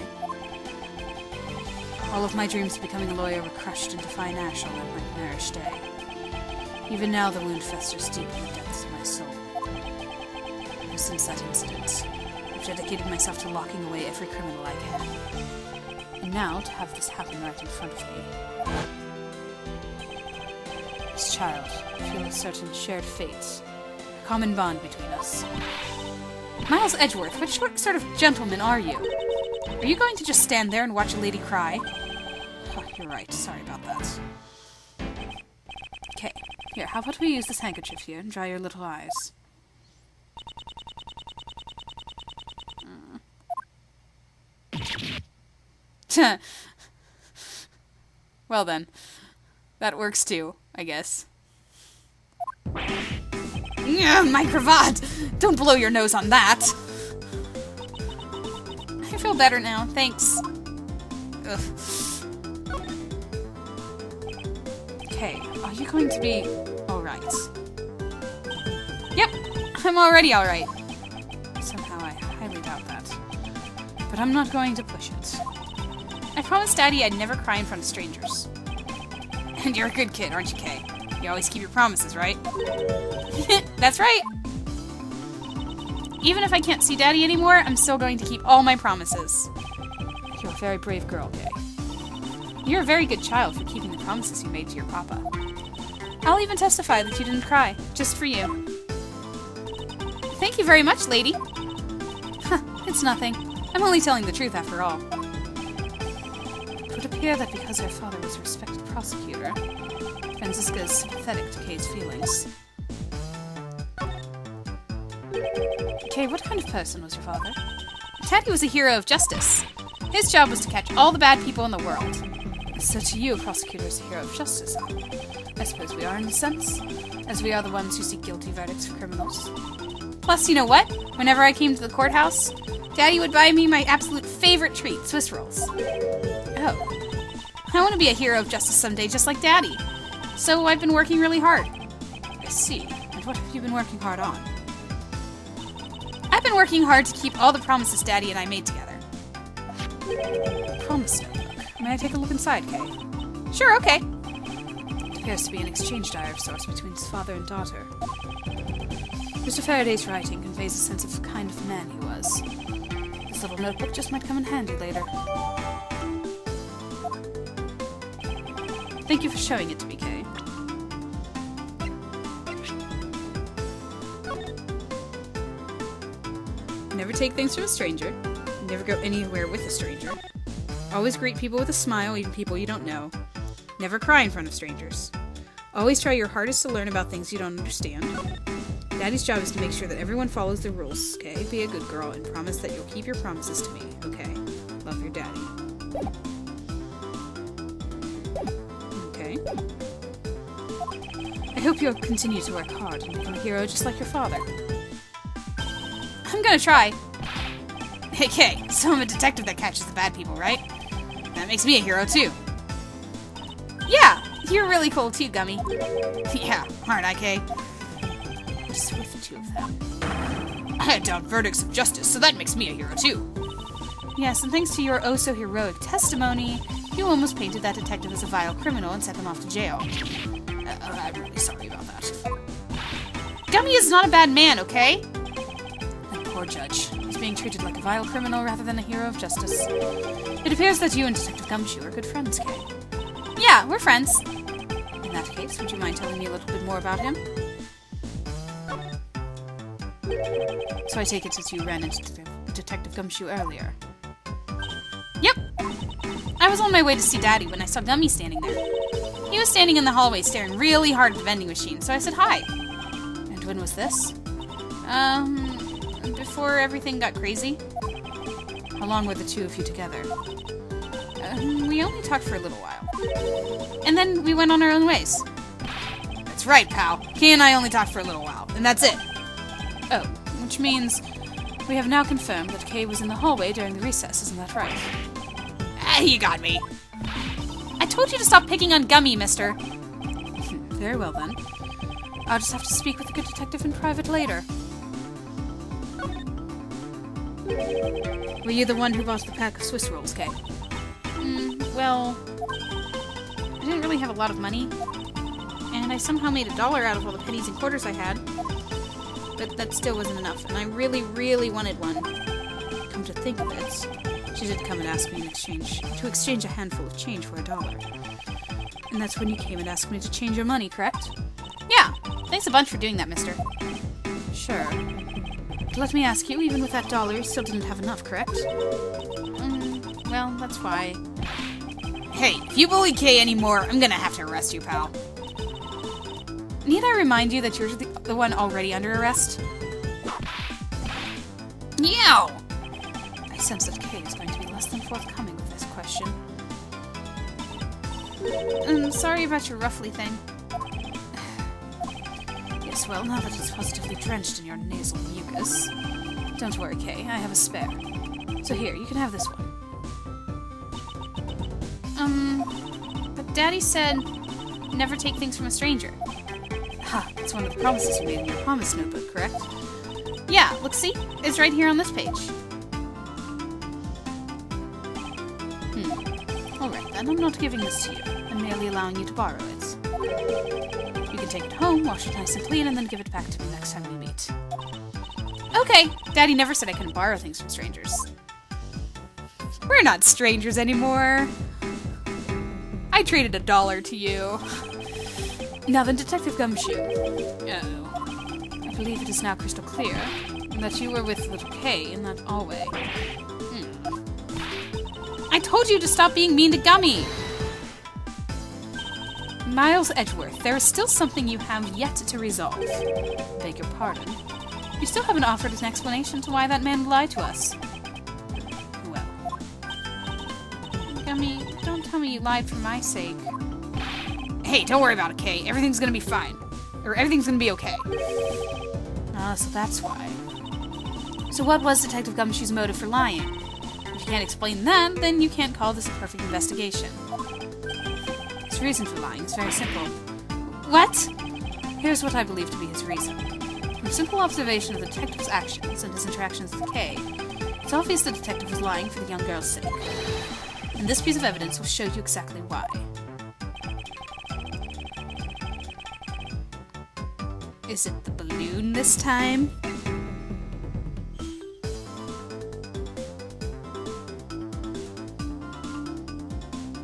All of my dreams of becoming a lawyer were crushed into fine ash on that nightmarish day. Even now the wound festers deep in the depths of my soul. Ever since that incident, I've dedicated myself to locking away every criminal I can. And now, to have this happen right in front of me. As child, I feel a certain shared fate, a common bond between us. Miles Edgeworth, which sort of gentleman are you? Are you going to just stand there and watch a lady cry? Oh, you're right. Sorry about that. Okay. Here, how about we use this handkerchief here and dry your little eyes? Well then. That works too, I guess. My cravat! Don't blow your nose on that! I feel better now, thanks. Ugh. Okay, are you going to be alright? Yep, I'm already alright. Somehow I highly doubt that. But I'm not going to push it. I promised Daddy I'd never cry in front of strangers. And you're a good kid, aren't you, Kay? You always keep your promises, right? That's right! Even if I can't see Daddy anymore, I'm still going to keep all my promises. You're a very brave girl, Kay. You're a very good child for keeping the promises you made to your papa. I'll even testify that you didn't cry, just for you. Thank you very much, lady. It's nothing. I'm only telling the truth after all. It would appear that because her father was a respected prosecutor, Franziska is sympathetic to Kay's feelings. Kay, what kind of person was your father? Daddy was a hero of justice. His job was to catch all the bad people in the world. So to you, a prosecutor is a hero of justice, huh? I suppose we are in a sense, as we are the ones who seek guilty verdicts for criminals. Plus, you know what? Whenever I came to the courthouse, Daddy would buy me my absolute favorite treat, Swiss rolls. Oh. I want to be a hero of justice someday, just like Daddy. So I've been working really hard. I see. And what have you been working hard on? I've been working hard to keep all the promises Daddy and I made together. Promise notebook. May I take a look inside, Kay? Sure, okay. It appears to be an exchange diary of sorts between his father and daughter. Mr. Faraday's writing conveys a sense of the kind of man he was. This little notebook just might come in handy later. Thank you for showing it to me, Kay. Never take things from a stranger. Never go anywhere with a stranger. Always greet people with a smile, even people you don't know. Never cry in front of strangers. Always try your hardest to learn about things you don't understand. Daddy's job is to make sure that everyone follows the rules, okay? Be a good girl and promise that you'll keep your promises to me, okay? Love your daddy. Okay. I hope you'll continue to work hard and become a hero just like your father. I'm gonna try. Hey, Kay, so I'm a detective that catches the bad people, right? That makes me a hero, too. Yeah, you're really cool, too, Gummy. Yeah, aren't I, Kay? What's with the two of them? I had down verdicts of justice, so that makes me a hero, too. Yes, and thanks to your oh-so-heroic testimony, you almost painted that detective as a vile criminal and sent him off to jail. I'm really sorry about that. Gummy is not a bad man, okay? That poor judge. He's being treated like a vile criminal rather than a hero of justice. It appears that you and Detective Gumshoe are good friends, Kay. Yeah, we're friends. In that case, would you mind telling me a little bit more about him? So I take it since you ran into Detective Gumshoe earlier. Yep. I was on my way to see Daddy when I saw Gummy standing there. He was standing in the hallway staring really hard at the vending machine, so I said hi. And when was this? Before everything got crazy. How long were the two of you together? We only talked for a little while. And then we went on our own ways. That's right, pal. Kay and I only talked for a little while, and that's it. Oh, which means we have now confirmed that Kay was in the hallway during the recess, isn't that right? You got me. I told you to stop picking on Gummy, mister. Very well, then. I'll just have to speak with the good detective in private later. Were you the one who bought the pack of Swiss rolls, Kay? Well, I didn't really have a lot of money, and I somehow made $1 out of all the pennies and quarters I had. But that still wasn't enough, and I really, really wanted one. Come to think of it, she did come and ask me to exchange a handful of change for $1. And that's when you came and asked me to change your money, correct? Yeah, thanks a bunch for doing that, mister. Sure. But let me ask you, even with that $1, you still didn't have enough, correct? Well, that's why. Hey, if you bully Kay anymore, I'm gonna have to arrest you, pal. Need I remind you that you're the one already under arrest? Yow! I sense that Kay is going to be less than forthcoming with this question. Sorry about your ruffly thing. Yes, well, now that it's positively drenched in your nasal mucus. Don't worry, Kay, I have a spare. So here, you can have this one. But Daddy said never take things from a stranger. Ha, it's one of the promises you made in your promise notebook, correct? Yeah, look, see? It's right here on this page. Alright then, I'm not giving this to you. I'm merely allowing you to borrow it. You can take it home, wash it nice and clean, and then give it back to me next time we meet. Okay, Daddy never said I couldn't borrow things from strangers. We're not strangers anymore. I traded $1 to you. Now then, Detective Gumshoe. Oh. I believe it is now crystal clear that you were with little Kay in that hallway. I told you to stop being mean to Gummy! Miles Edgeworth, there is still something you have yet to resolve. Beg your pardon. You still haven't offered an explanation to why that man lied to us. Well. Gummy, don't tell me you lied for my sake. Hey, don't worry about it, Kay. Everything's gonna be fine. Or everything's gonna be okay. Ah, so that's why. So what was Detective Gumshoe's motive for lying? If you can't explain that, then you can't call this a perfect investigation. His reason for lying is very simple. What? Here's what I believe to be his reason. From simple observation of the detective's actions and his interactions with Kay, it's obvious the detective was lying for the young girl's sake. And this piece of evidence will show you exactly why. Is it the balloon this time?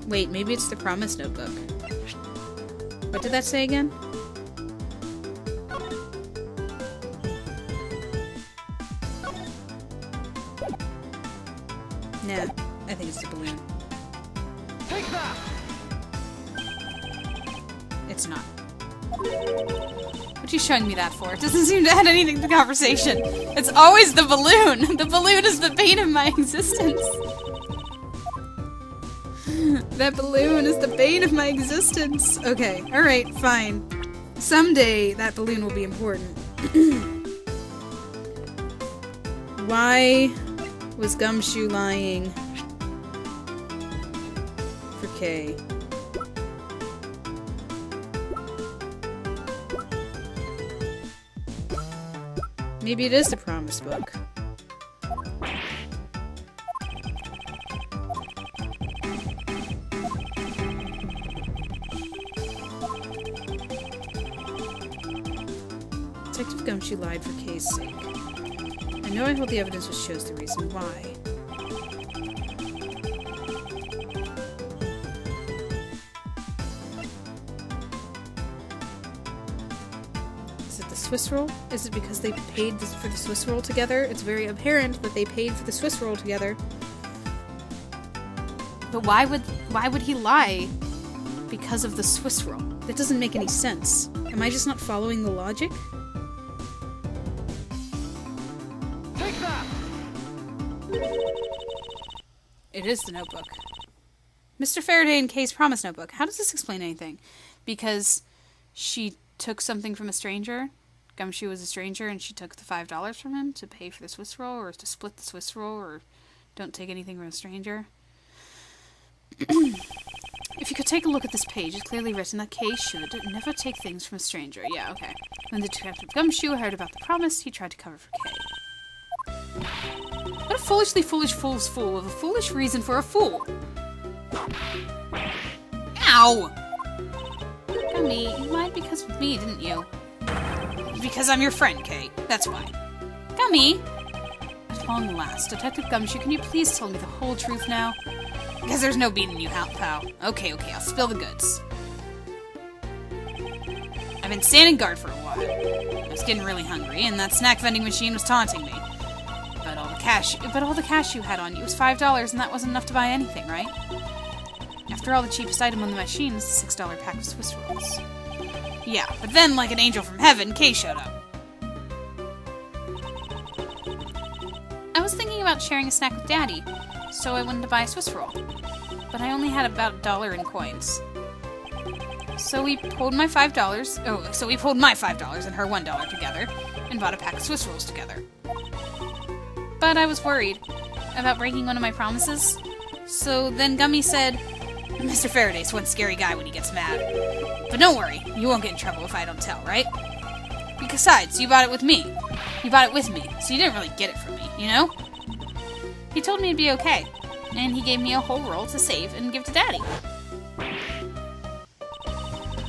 Wait, maybe it's the promise notebook. What did that say again? Nah, I think it's the balloon. Take that! It's not. What are you showing me that for? It doesn't seem to add anything to the conversation. It's always the balloon! The balloon is the bane of my existence. That balloon is the bane of my existence. Okay, alright, fine. Someday that balloon will be important. Why was Gumshoe lying for Kay? Maybe it is the promise book. Detective Gumshoe lied for Kay's sake. I know I hold the evidence which shows the reason why. Is it the Swiss roll? Is it because they paid for the Swiss roll together? It's very apparent that they paid for the Swiss roll together. But why would he lie because of the Swiss roll? That doesn't make any sense. Am I just not following the logic? Take that! It is the notebook. Mr. Faraday and Kay's promise notebook. How does this explain anything? Because she took something from a stranger? Gumshoe was a stranger and she took the $5 from him to pay for the Swiss roll, or to split the Swiss roll, or don't take anything from a stranger? If you could take a look at this page, it's clearly written that Kay should never take things from a stranger. Yeah, okay. When the Detective Gumshoe heard about the promise, he tried to cover for Kay. What a foolishly foolish fool's fool of a foolish reason for a fool! Ow! Gummy, you lied because of me, didn't you? Because I'm your friend, Kay. That's why. Gummy! At long last, Detective Gumshoe, can you please tell me the whole truth now? Because there's no beating you, pal. Okay, I'll spill the goods. I've been standing guard for a while. I was getting really hungry, and that snack vending machine was taunting me. But all the cash you had on you was $5, and that wasn't enough to buy anything, right? After all, the cheapest item on the machine is the $6 pack of Swiss rolls. Yeah, but then, like an angel from heaven, Kay showed up. I was thinking about sharing a snack with Daddy, so I went to buy a Swiss roll. But I only had about $1 in coins. So we pulled my $5. So we pulled my $5 and her $1 together and bought a pack of Swiss rolls together. But I was worried about breaking one of my promises. So then Gummy said, Mr. Faraday's one scary guy when he gets mad. But don't worry, you won't get in trouble if I don't tell, right? Besides, you bought it with me. You bought it with me, so you didn't really get it from me, you know? He told me it'd be okay, and he gave me a whole roll to save and give to Daddy.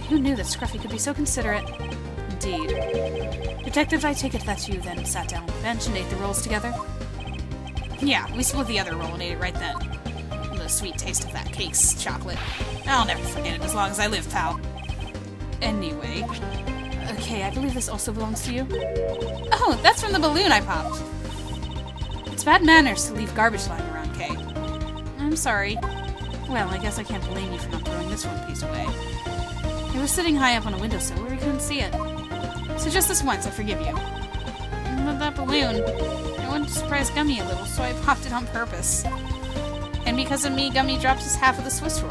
Who knew that Scruffy could be so considerate? Indeed. Detective, I take it that you then sat down on the bench and ate the rolls together? Yeah, we split the other roll and ate it right then. The sweet taste of that cake's chocolate. I'll never forget it as long as I live, pal. Anyway. Okay, I believe this also belongs to you. Oh, that's from the balloon I popped. It's bad manners to leave garbage lying around, Kay. I'm sorry. Well, I guess I can't blame you for not throwing this one piece away. It was sitting high up on a windowsill where we couldn't see it. So just this once, I forgive you. But that balloon, I wanted to surprise Gummy a little, so I popped it on purpose. And because of me, Gummy dropped his half of the Swiss roll.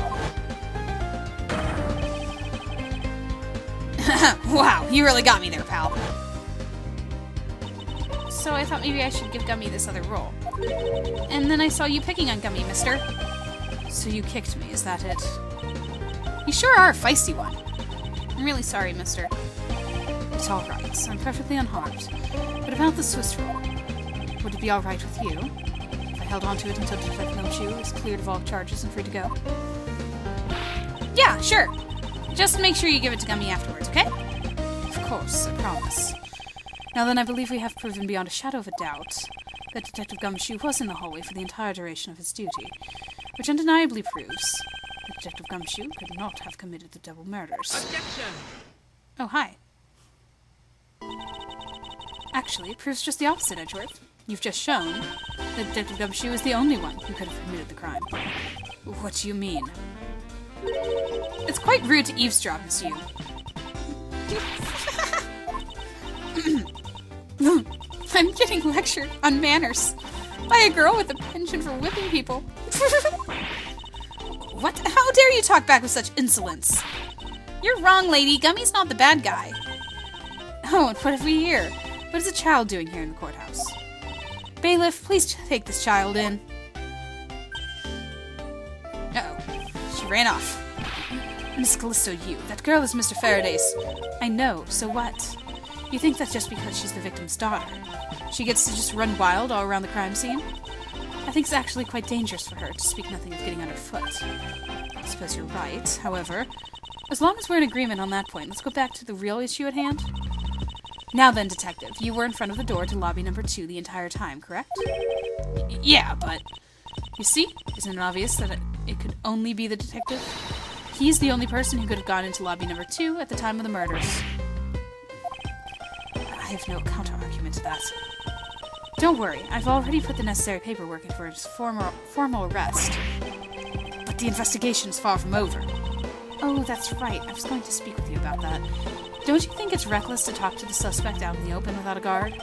Wow, you really got me there, pal. So I thought maybe I should give Gummy this other roll. And then I saw you picking on Gummy, mister. So you kicked me, is that it? You sure are a feisty one. I'm really sorry, mister. It's alright, I'm perfectly unharmed. But about the Swiss roll, would it be alright with you if I held on to it until Detective Gumshoe is cleared of all charges and free to go? Yeah, sure. Just make sure you give it to Gummy afterwards, okay? Of course, I promise. Now then, I believe we have proven beyond a shadow of a doubt that Detective Gumshoe was in the hallway for the entire duration of his duty, which undeniably proves that Detective Gumshoe could not have committed the double murders. Objection! Oh, hi. Actually, it proves just the opposite, Edgeworth. You've just shown that Detective Gumshoe is the only one who could have committed the crime. What do you mean? It's quite rude to eavesdrop, it's you. I'm getting lectured on manners by a girl with a penchant for whipping people. What? How dare you talk back with such insolence? You're wrong, lady. Gummy's not the bad guy. Oh, and what have we here? What is a child doing here in the courthouse? Bailiff, please take this child in. Uh-oh. She ran off. Miss Callisto, that girl is Mr. Faraday's. I know, so what? You think that's just because she's the victim's daughter? She gets to just run wild all around the crime scene? I think it's actually quite dangerous for her, to speak nothing of getting underfoot. I suppose you're right, however. As long as we're in agreement on that point, let's go back to the real issue at hand. Now then, Detective, you were in front of the door to lobby number 2 the entire time, correct? Yeah, but... You see? Isn't it obvious that it could only be the detective? He's the only person who could have gone into lobby number 2 at the time of the murders. have no counter-argument to that. Don't worry, I've already put the necessary paperwork in for his formal arrest. But the investigation is far from over. Oh, that's right. I was going to speak with you about that. Don't you think it's reckless to talk to the suspect out in the open without a guard?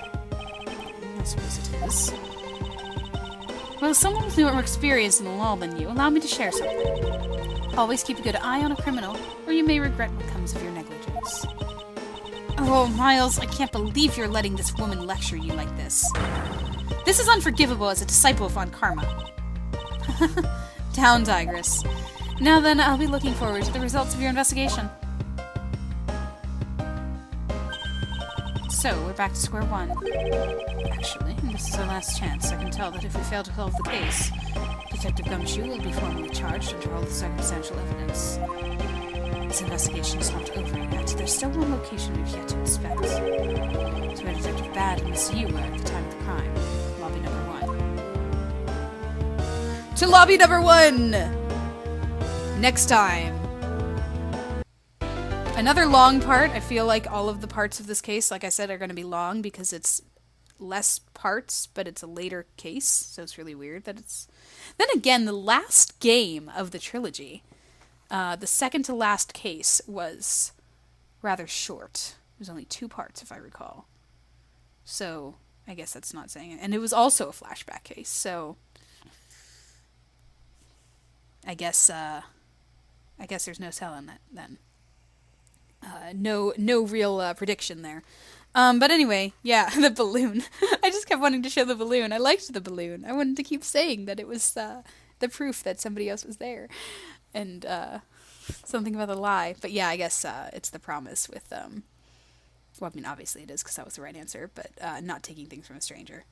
I suppose it is. Well, as someone with more experience in the law than you, allow me to share something. Always keep a good eye on a criminal, or you may regret what comes of your negligence. Oh, Miles, I can't believe you're letting this woman lecture you like this. This is unforgivable as a disciple of Von Karma. Down, Tigress. Now then, I'll be looking forward to the results of your investigation. So, we're back to square one. Actually, this is our last chance. I can tell that if we fail to solve the case, Detective Gumshoe will be formally charged under all the circumstantial evidence. This investigation is not over yet. There's still one location we've yet to inspect. It's where Detective Bad and Miss Yu were at the time of the crime. Lobby number 1. To lobby number 1! Next time. Another long part. I feel like all of the parts of this case, like I said, are going to be long because it's less parts, but it's a later case, so it's really weird that it's... Then again, the last game of the trilogy, the second to last case, was rather short. It was only 2 parts, if I recall. So, I guess that's not saying it. And it was also a flashback case, so... I guess there's no telling that then. No real prediction there. But anyway, yeah, the balloon. I just kept wanting to show the balloon. I liked the balloon. I wanted to keep saying that it was the proof that somebody else was there. And something about the lie. But yeah, I guess it's the promise with, well, I mean, obviously it is because that was the right answer, but not taking things from a stranger.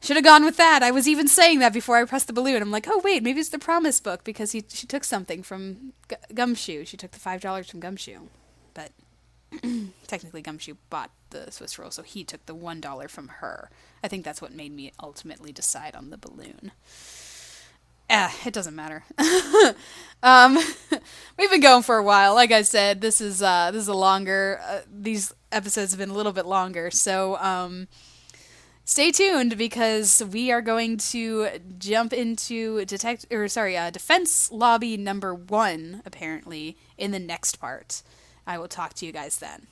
Should have gone with that. I was even saying that before I pressed the balloon. I'm like, oh, wait, maybe it's the promise book because she took something from Gumshoe. She took the $5 from Gumshoe. But technically Gumshoe bought the Swiss roll, so he took the $1 from her. I think that's what made me ultimately decide on the balloon. It doesn't matter. We've been going for a while. Like I said, this is a longer... these episodes have been a little bit longer, so... Stay tuned because we are going to jump into defense lobby number 1, apparently, in the next part. I will talk to you guys then.